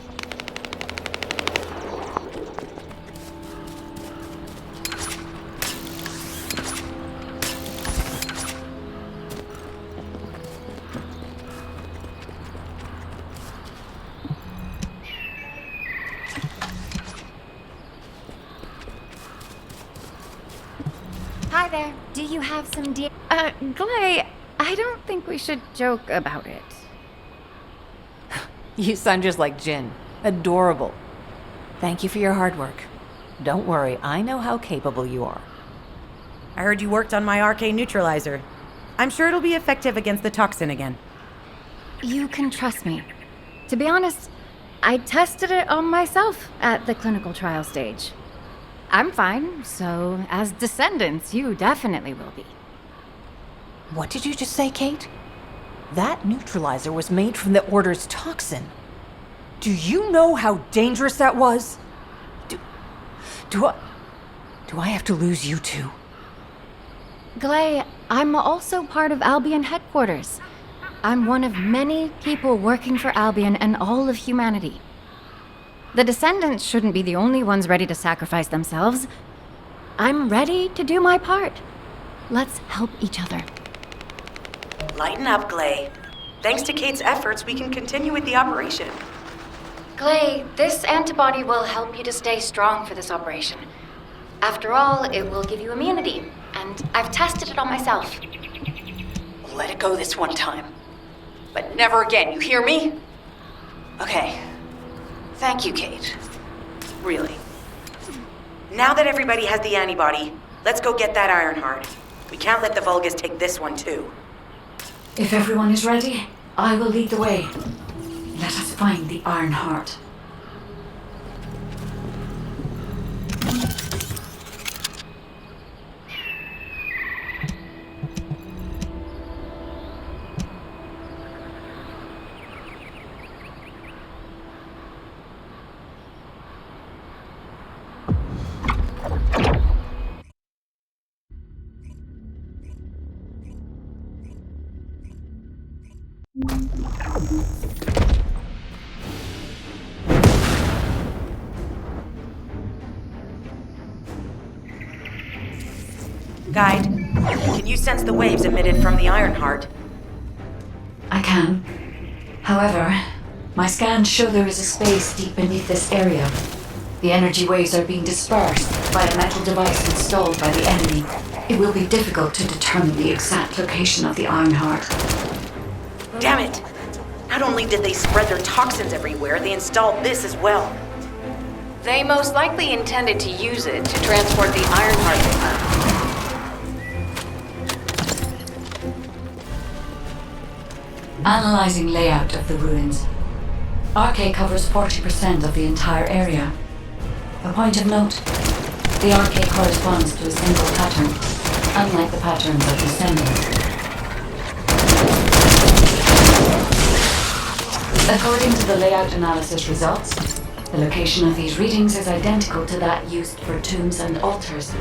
Hi there. Do you have some Glay, I don't think we should joke about it. You sound just like Jin. Adorable. Thank you for your hard work. Don't worry, I know how capable you are. I heard you worked on my RK neutralizer. I'm sure it'll be effective against the toxin again. You can trust me. To be honest, I tested it on myself at the clinical trial stage. I'm fine, so as descendants, you definitely will be. What did you just say, Kate? That neutralizer was made from the Order's toxin. Do you know how dangerous that was? Do I have to lose you too? Glay, I'm also part of Albion headquarters. I'm one of many people working for Albion and all of humanity. The descendants shouldn't be the only ones ready to sacrifice themselves. I'm ready to do my part. Let's help each other. Lighten up, Glay. Thanks to Kate's efforts, we can continue with the operation. Glay, this antibody will help you to stay strong for this operation. After all, it will give you immunity, and I've tested it on myself. Let it go this one time. But never again, you hear me? Okay. Thank you, Kate. Really. Now that everybody has the antibody, let's go get that Ironheart. We can't let the Vulgus take this one, too. If everyone is ready, I will lead the way. Let us find the Ironheart. Guide, Can you sense the waves emitted from the Ironheart? I can. However, my scans show there is a space deep beneath this area. The energy waves are being dispersed by a metal device installed by the enemy. It will be difficult to determine the exact location of the Ironheart. Damn it! Not only did they spread their toxins everywhere, they installed this as well. They most likely intended to use it to transport the Ironheart. Analyzing layout of the ruins. RK covers 40% of the entire area. A point of note, the RK corresponds to a single pattern, unlike the patterns of descendants. According to the layout analysis results, the location of these readings is identical to that used for tombs and altars.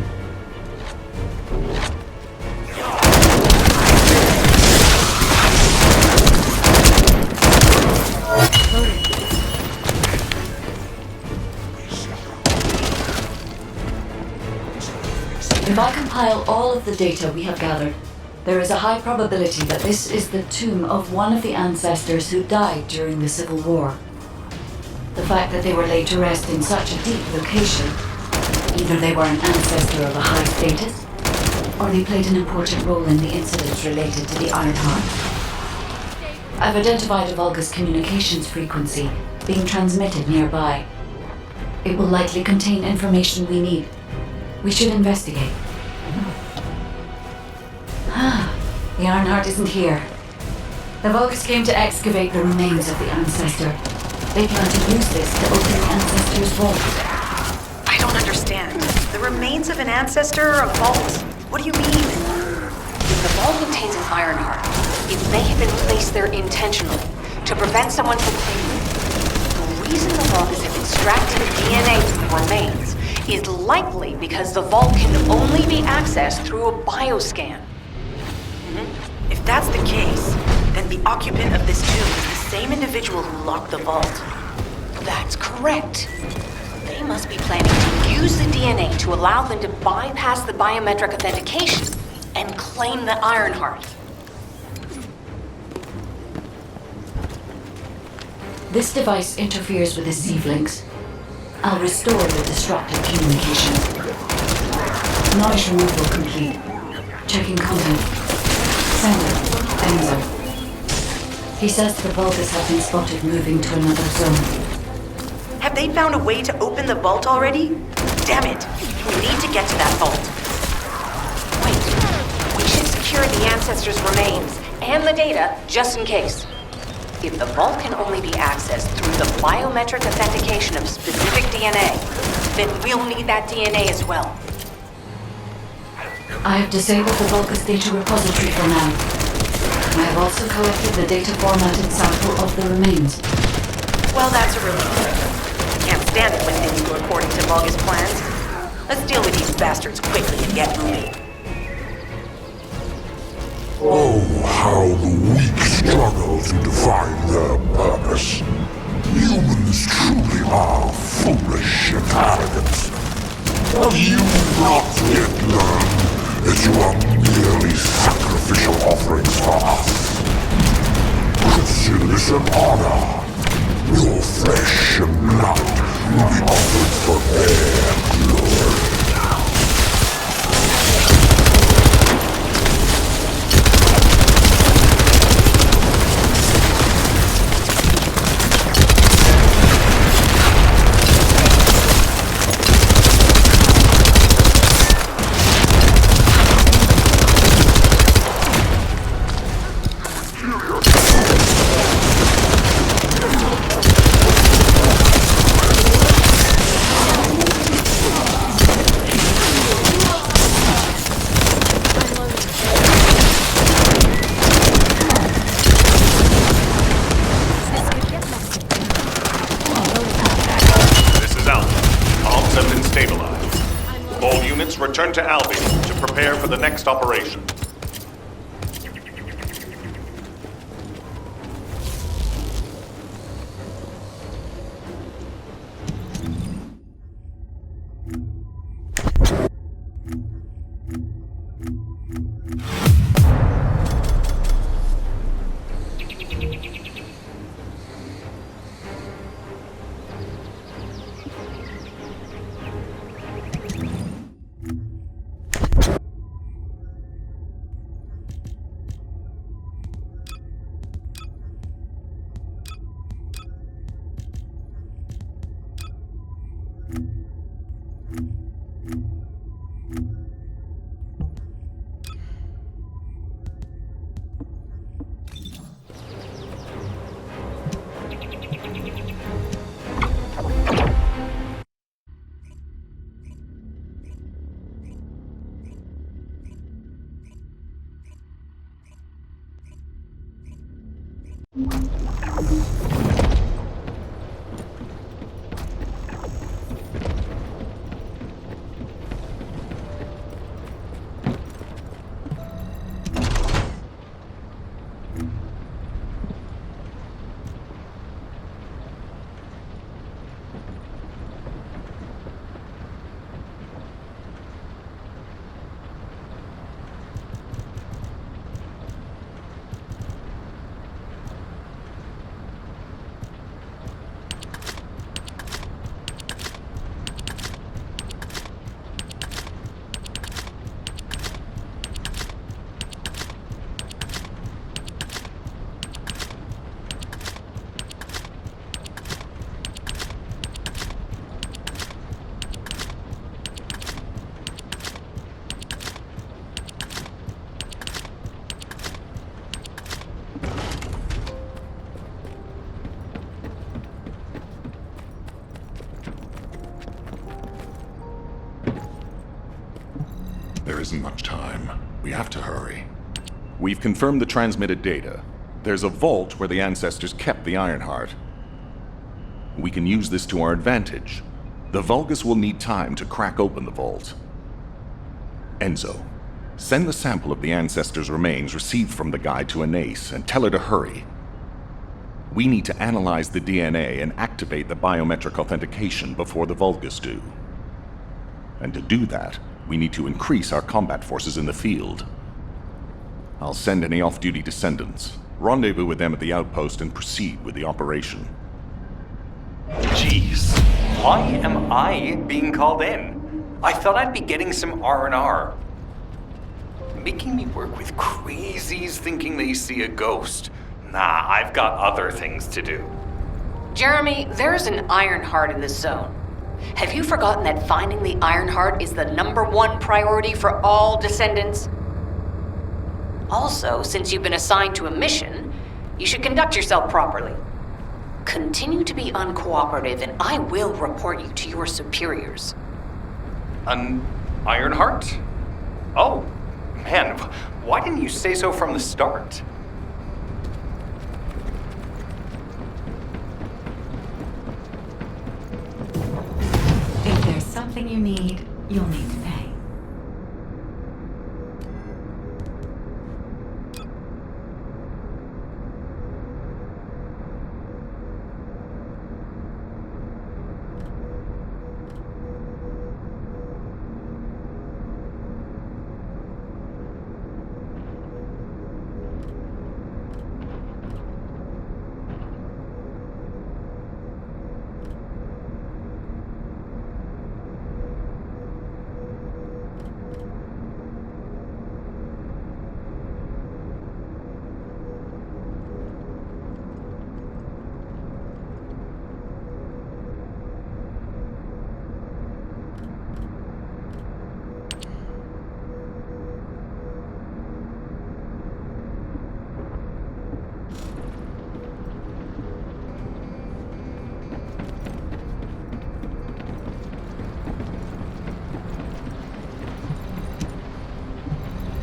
If I compile all of the data we have gathered, there is a high probability that this is the tomb of one of the ancestors who died during the Civil War. The fact that they were laid to rest in such a deep location, either they were an ancestor of a high status, or they played an important role in the incidents related to the Ironheart. I've identified a Vulgus communications frequency being transmitted nearby. It will likely contain information we need. We should investigate. The Ironheart isn't here. The Vulgus came to excavate the remains of the ancestor. They plan to use this to open the ancestor's vault. I don't understand. Remains of an ancestor, a vault? What do you mean? If the vault contains an iron heart, it may have been placed there intentionally to prevent someone from claiming it. The reason the Vulgus have extracted DNA from the remains is likely because the vault can only be accessed through a bioscan. If that's the case, then the occupant of this tomb is the same individual who locked the vault. That's correct. They must be planning to use the DNA to allow them to bypass the biometric authentication and claim the iron heart. This device interferes with the Sieve links. I'll restore the disrupted communication. Noise removal complete. Checking content. Sender, Enzo. He says the Vulgus have been spotted moving to another zone. Have they found a way to open the vault already? Damn it! We need to get to that vault. Wait, we should secure the ancestors' remains and the data just in case. If the vault can only be accessed through the biometric authentication of specific DNA, then we'll need that DNA as well. I have disabled the Vulgus data repository for now. I have also collected the data formatted sample of the remains. Well, that's a relief. Can't stand it when things go according to Vulgus plans. Let's deal with these bastards quickly and get moving. Oh, how the weak struggle to define their purpose. Humans truly are foolish and arrogant. Have you not yet learned that you are merely sacrificial offerings for us? Consider this an honor. Your flesh and blood will be offered for their glory. Return to Albion to prepare for the next operation. There isn't much time. We have to hurry. We've confirmed the transmitted data. There's a vault where the ancestors kept the Ironheart. We can use this to our advantage. The Vulgus will need time to crack open the vault. Enzo, send the sample of the ancestors' remains received from the guide to Anais and tell her to hurry. We need to analyze the DNA and activate the biometric authentication before the Vulgus do. And to do that, we need to increase our combat forces in the field. I'll send any off-duty descendants, rendezvous with them at the outpost, and proceed with the operation. Jeez, why am I being called in? I thought I'd be getting some R&R. Making me work with crazies thinking they see a ghost. Nah, I've got other things to do. Jeremy, there's an Ironheart in this zone. Have you forgotten that finding the Ironheart is the #1 priority for all descendants? Also, since you've been assigned to a mission, you should conduct yourself properly. Continue to be uncooperative and I will report you to your superiors. An Ironheart? Oh, man, why didn't you say so from the start? If there's something you need, you'll need to pay.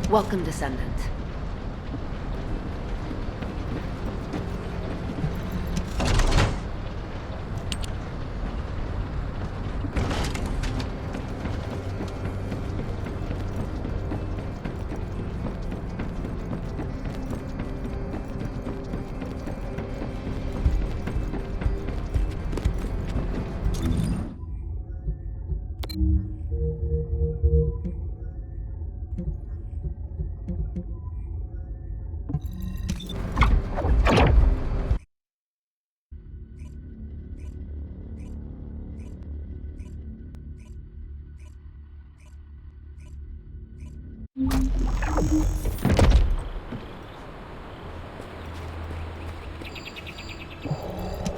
Welcome, Descendant.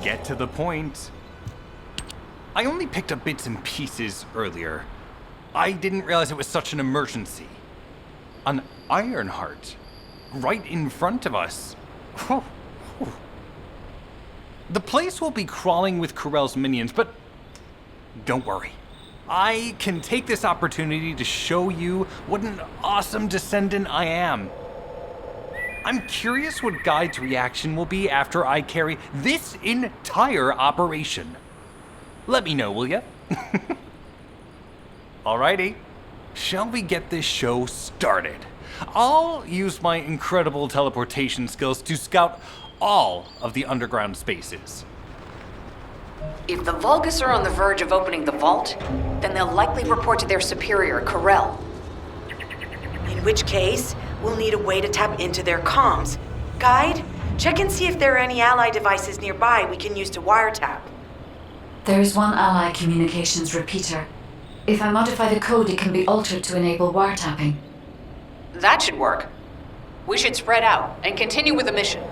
Get to the point. I only picked up bits and pieces earlier. I didn't realize it was such an emergency. An Ironheart, right in front of us. The place will be crawling with Corell's minions, but don't worry. I can take this opportunity to show you what an awesome descendant I am. I'm curious what Guide's reaction will be after I carry this entire operation. Let me know, will ya? Alrighty, shall we get this show started? I'll use my incredible teleportation skills to scout all of the underground spaces. If the Vulgus are on the verge of opening the vault, then they'll likely report to their superior, Corell. In which case, we'll need a way to tap into their comms. Guide, check and see if there are any ally devices nearby we can use to wiretap. There is one ally communications repeater. If I modify the code, it can be altered to enable wiretapping. That should work. We should spread out and continue with the mission.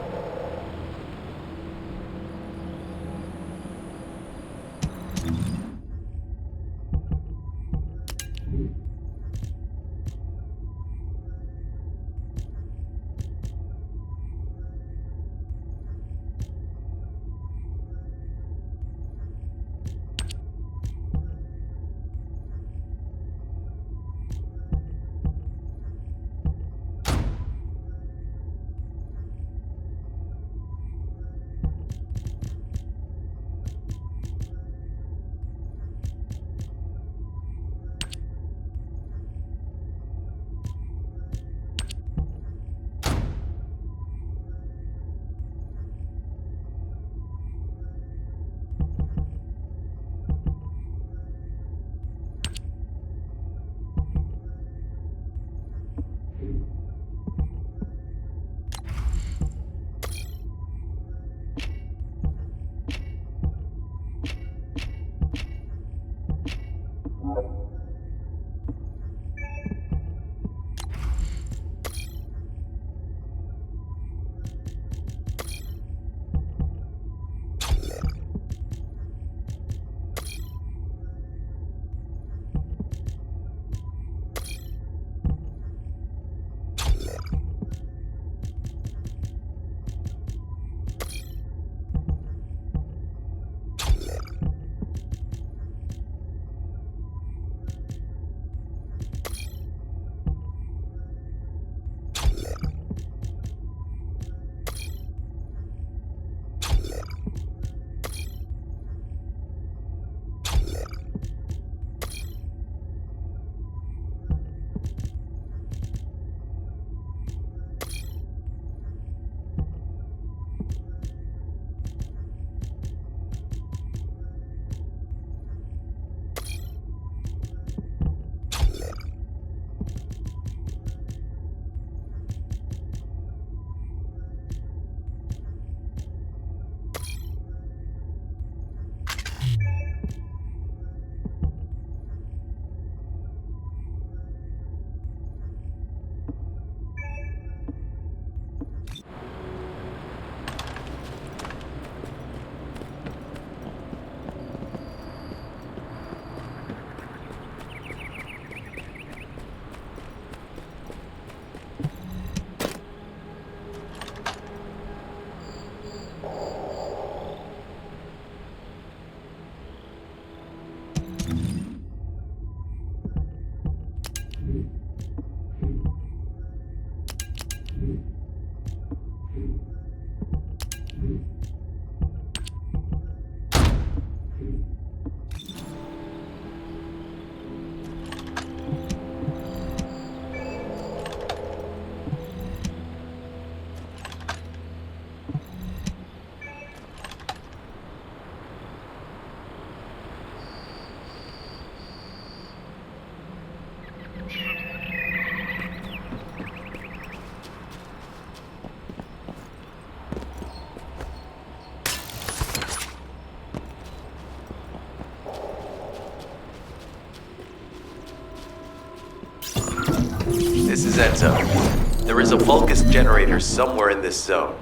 This is Enzo. There is a Vulgus generator somewhere in this zone.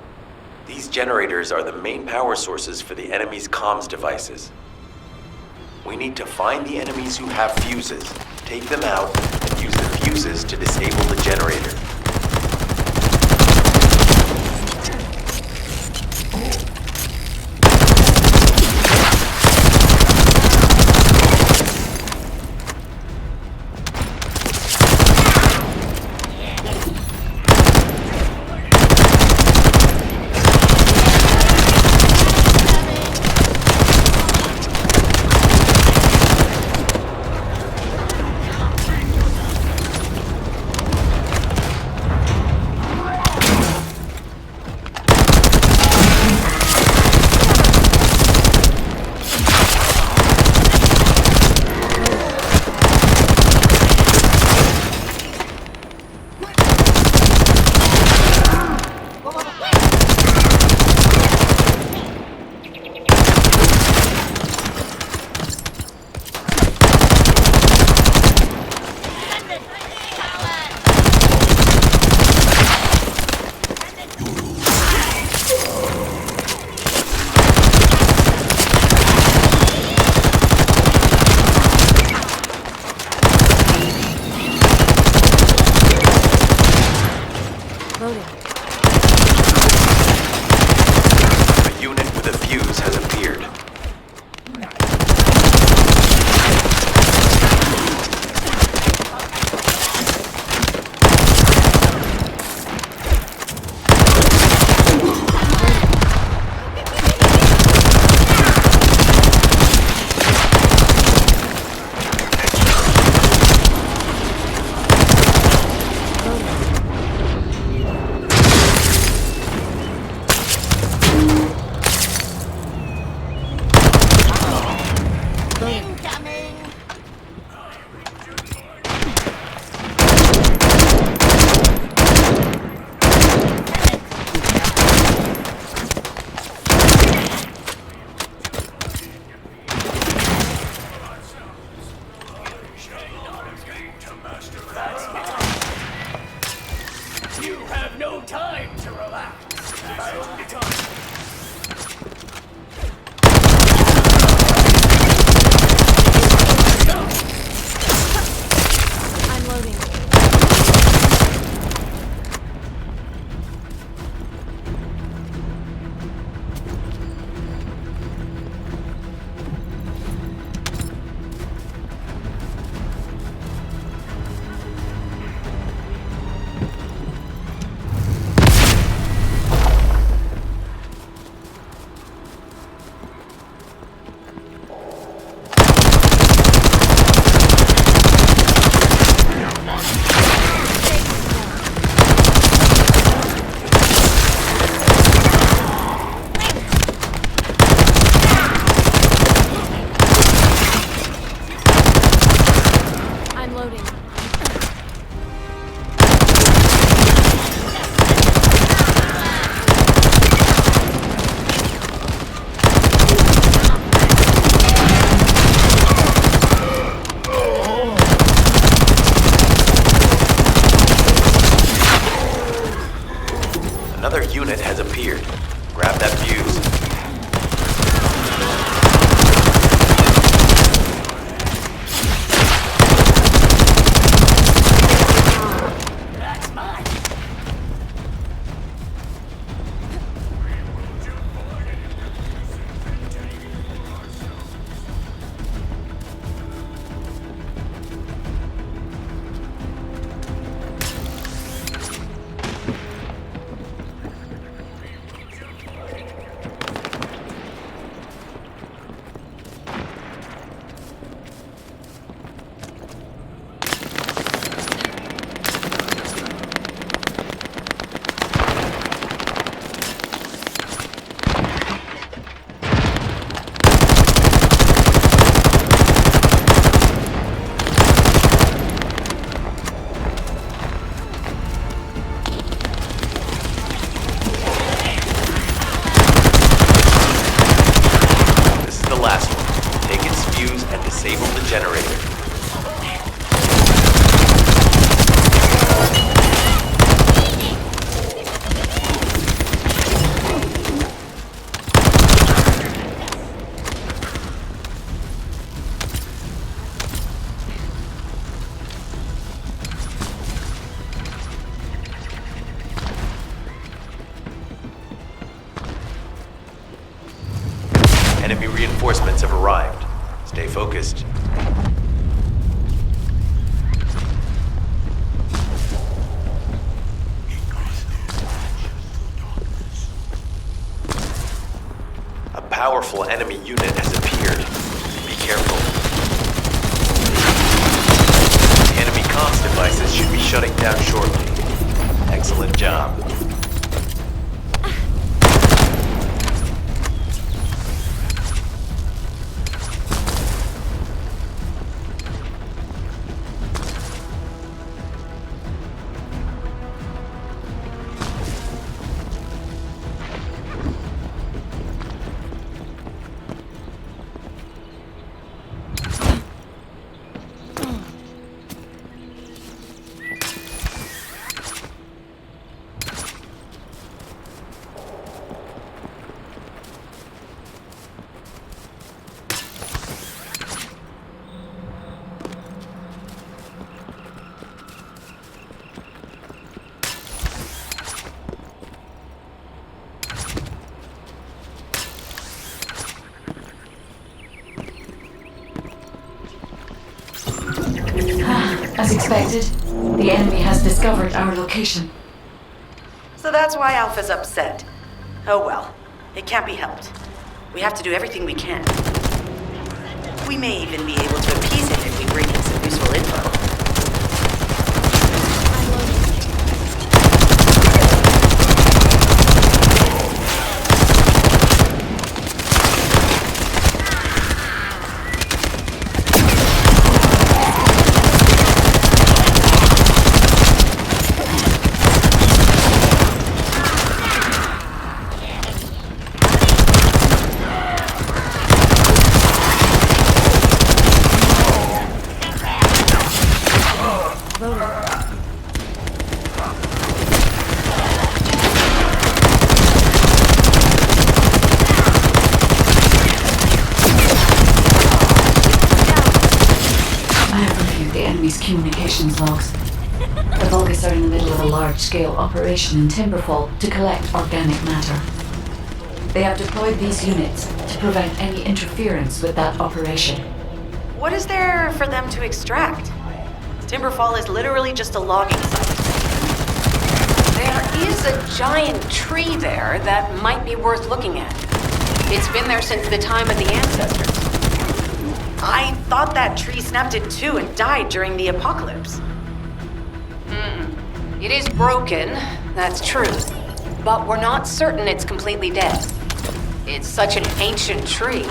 These generators are the main power sources for the enemy's comms devices. We need to find the enemies who have fuses, take them out, and use the fuses to disable the generator. A unit with a fuse has appeared. I'm loading. I'm loading. Another unit has appeared. Grab that fuse. Disable the generator. Enemy reinforcements have arrived. Stay focused. A powerful enemy unit has appeared. Be careful. The enemy comms devices should be shutting down shortly. Excellent job. As expected, the enemy has discovered our location. So that's why Alpha's upset. Oh well, it can't be helped. We have to do everything we can. We may even be able to appease him if we bring him some useful info. the enemy's communications logs. The Vulgus are in the middle of a large-scale operation in Timberfall to collect organic matter. They have deployed these units to prevent any interference with that operation. What is there for them to extract? Timberfall is literally just a logging site. There is a giant tree there that might be worth looking at. It's been there since the time of the ancestors. I thought that tree snapped in two and died during the apocalypse. It is broken, that's true. But we're not certain it's completely dead. It's such an ancient tree.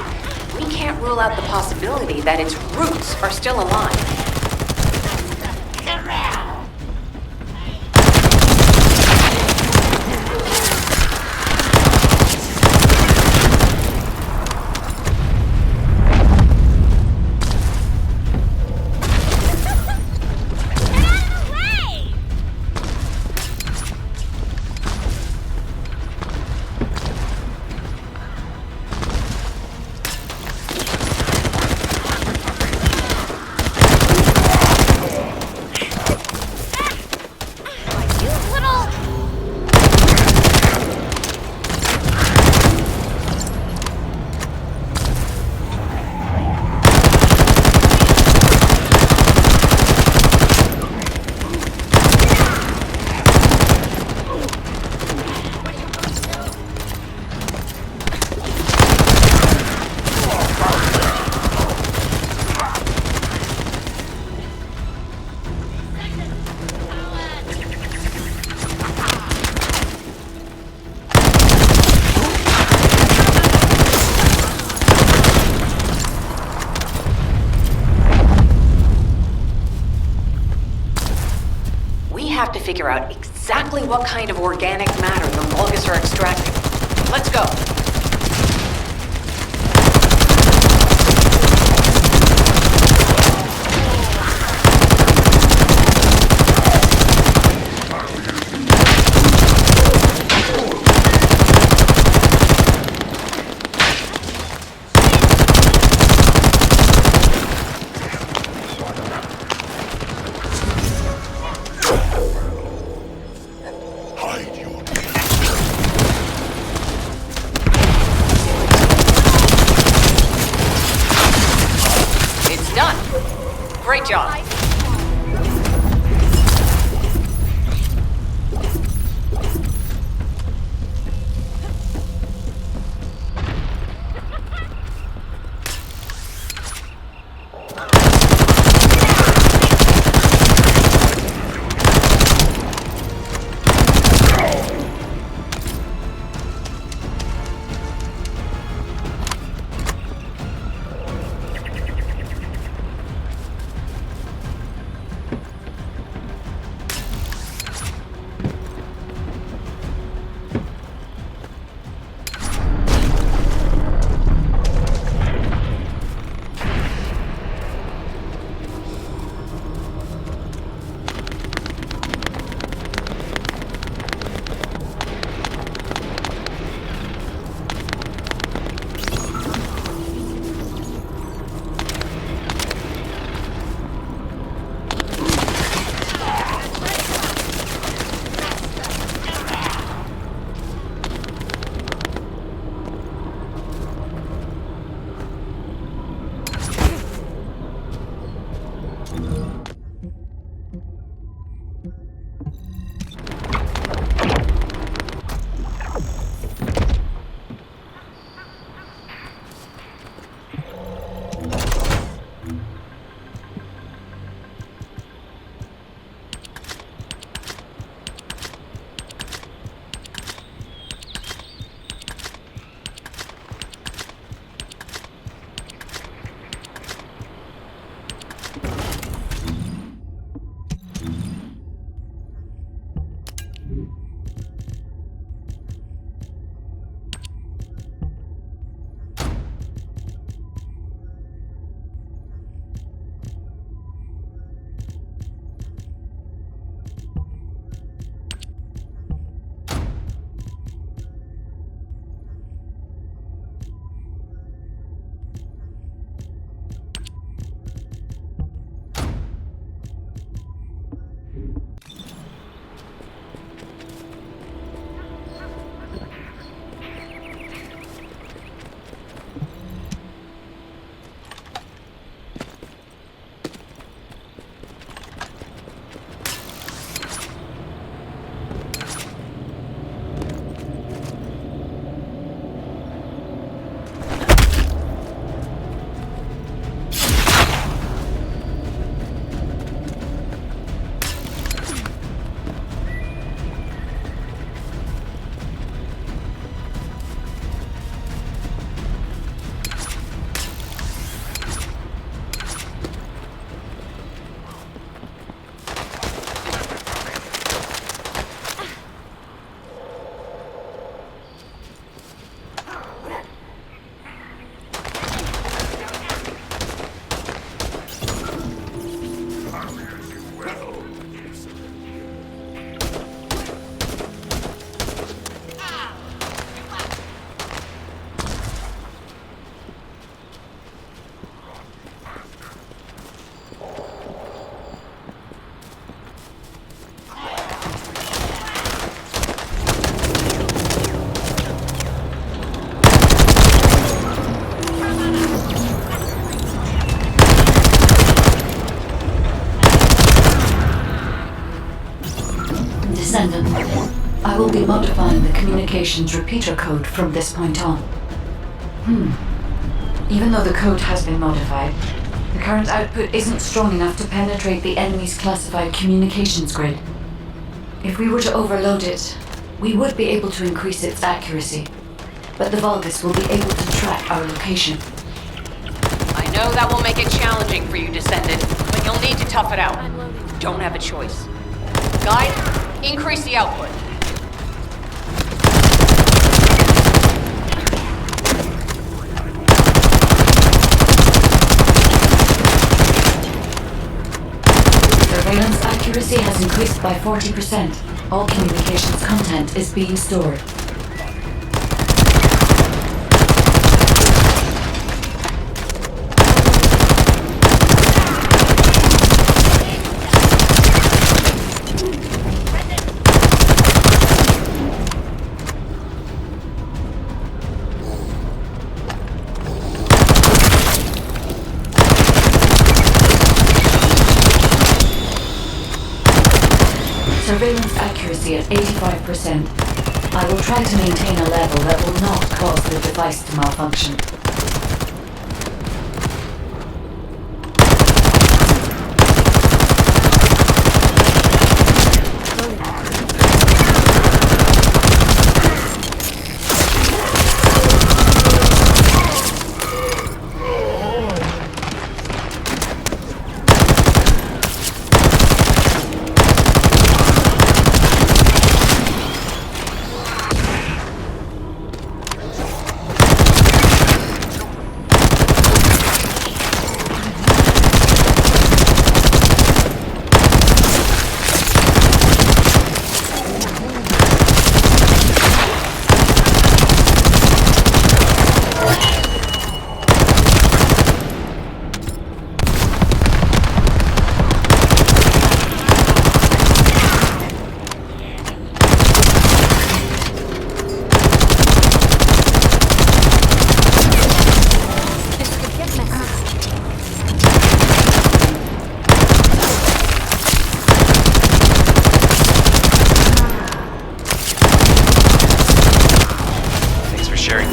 We can't rule out the possibility that its roots are still alive. Have to figure out exactly what kind of organic matter the Vulgus are extracting. Let's go. Great job. will be modifying the communications repeater code from this point on. Even though the code has been modified, the current output isn't strong enough to penetrate the enemy's classified communications grid. If we were to overload it, we would be able to increase its accuracy, but the Vulgus will be able to track our location. I know that will make it challenging for you, Descendant, but you'll need to tough it out. Don't have a choice. Guide, increase the output. Surveillance accuracy has increased by 40%. All communications content is being stored. Surveillance accuracy at 85%. I will try to maintain a level that will not cause the device to malfunction.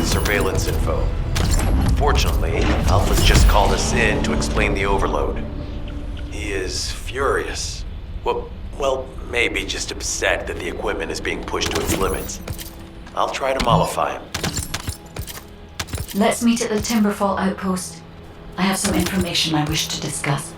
Surveillance info. Unfortunately, Alpha's just called us in to explain the overload. He is furious. Well, maybe just upset that the equipment is being pushed to its limits. I'll try to mollify him. Let's meet at the Timberfall outpost. I have some information I wish to discuss.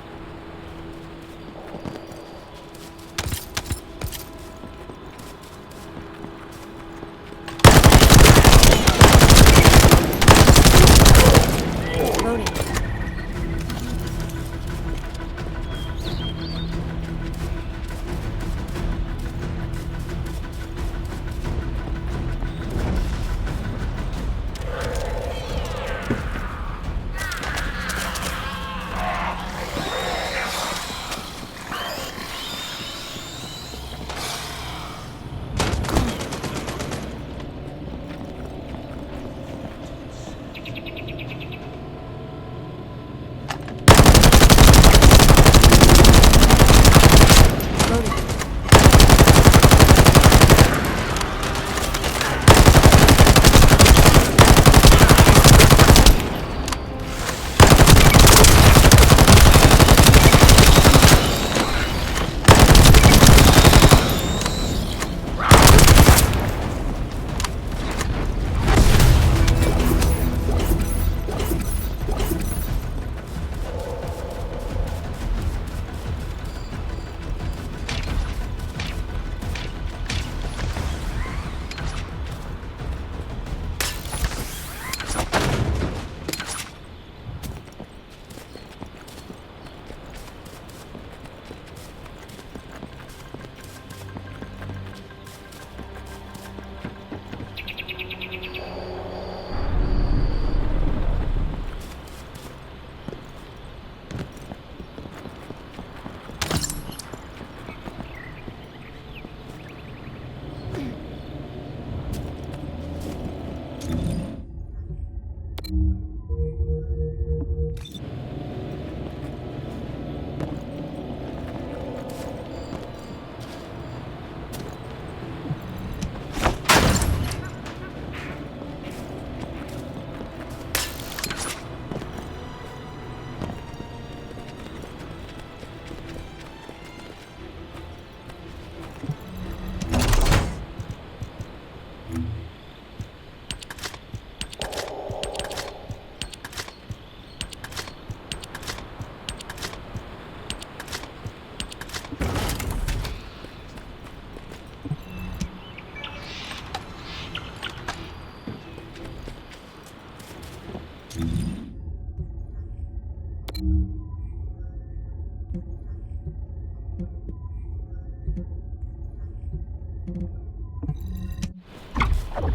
First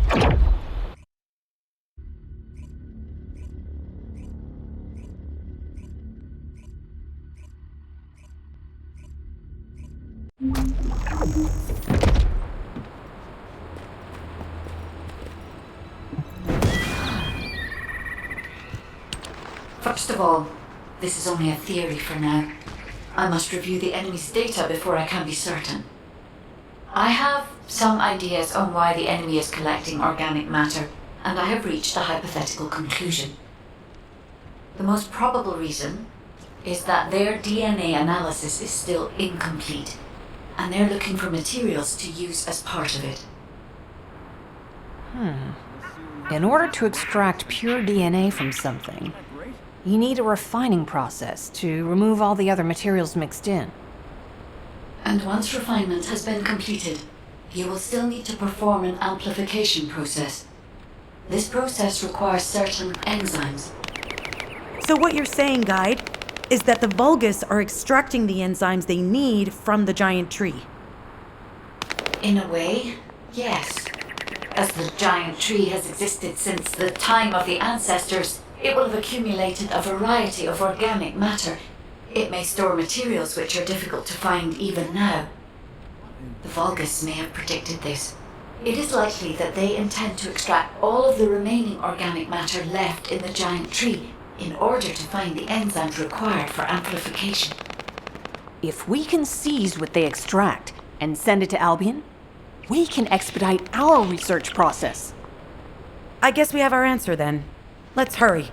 of all, this is only a theory for now. I must review the enemy's data before I can be certain. I have some ideas on why the enemy is collecting organic matter, and I have reached a hypothetical conclusion. The most probable reason is that their DNA analysis is still incomplete, and they're looking for materials to use as part of it. In order to extract pure DNA from something, you need a refining process to remove all the other materials mixed in. And once refinement has been completed, you will still need to perform an amplification process. This process requires certain enzymes. So what you're saying, Guide, is that the Vulgus are extracting the enzymes they need from the giant tree. In a way, yes. As the giant tree has existed since the time of the ancestors, it will have accumulated a variety of organic matter. It may store materials which are difficult to find even now. The Vulgus may have predicted this. It is likely that they intend to extract all of the remaining organic matter left in the giant tree in order to find the enzymes required for amplification. If we can seize what they extract and send it to Albion, we can expedite our research process. I guess we have our answer then. Let's hurry.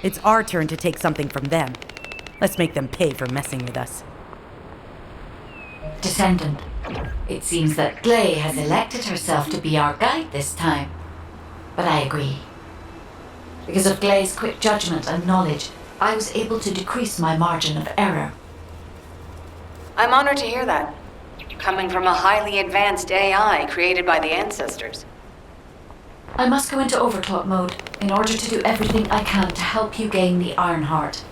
It's our turn to take something from them. Let's make them pay for messing with us. Descendant, it seems that Glay has elected herself to be our guide this time. But I agree. Because of Glay's quick judgment and knowledge, I was able to decrease my margin of error. I'm honored to hear that. Coming from a highly advanced AI created by the ancestors. I must go into overclock mode in order to do everything I can to help you gain the Iron Heart.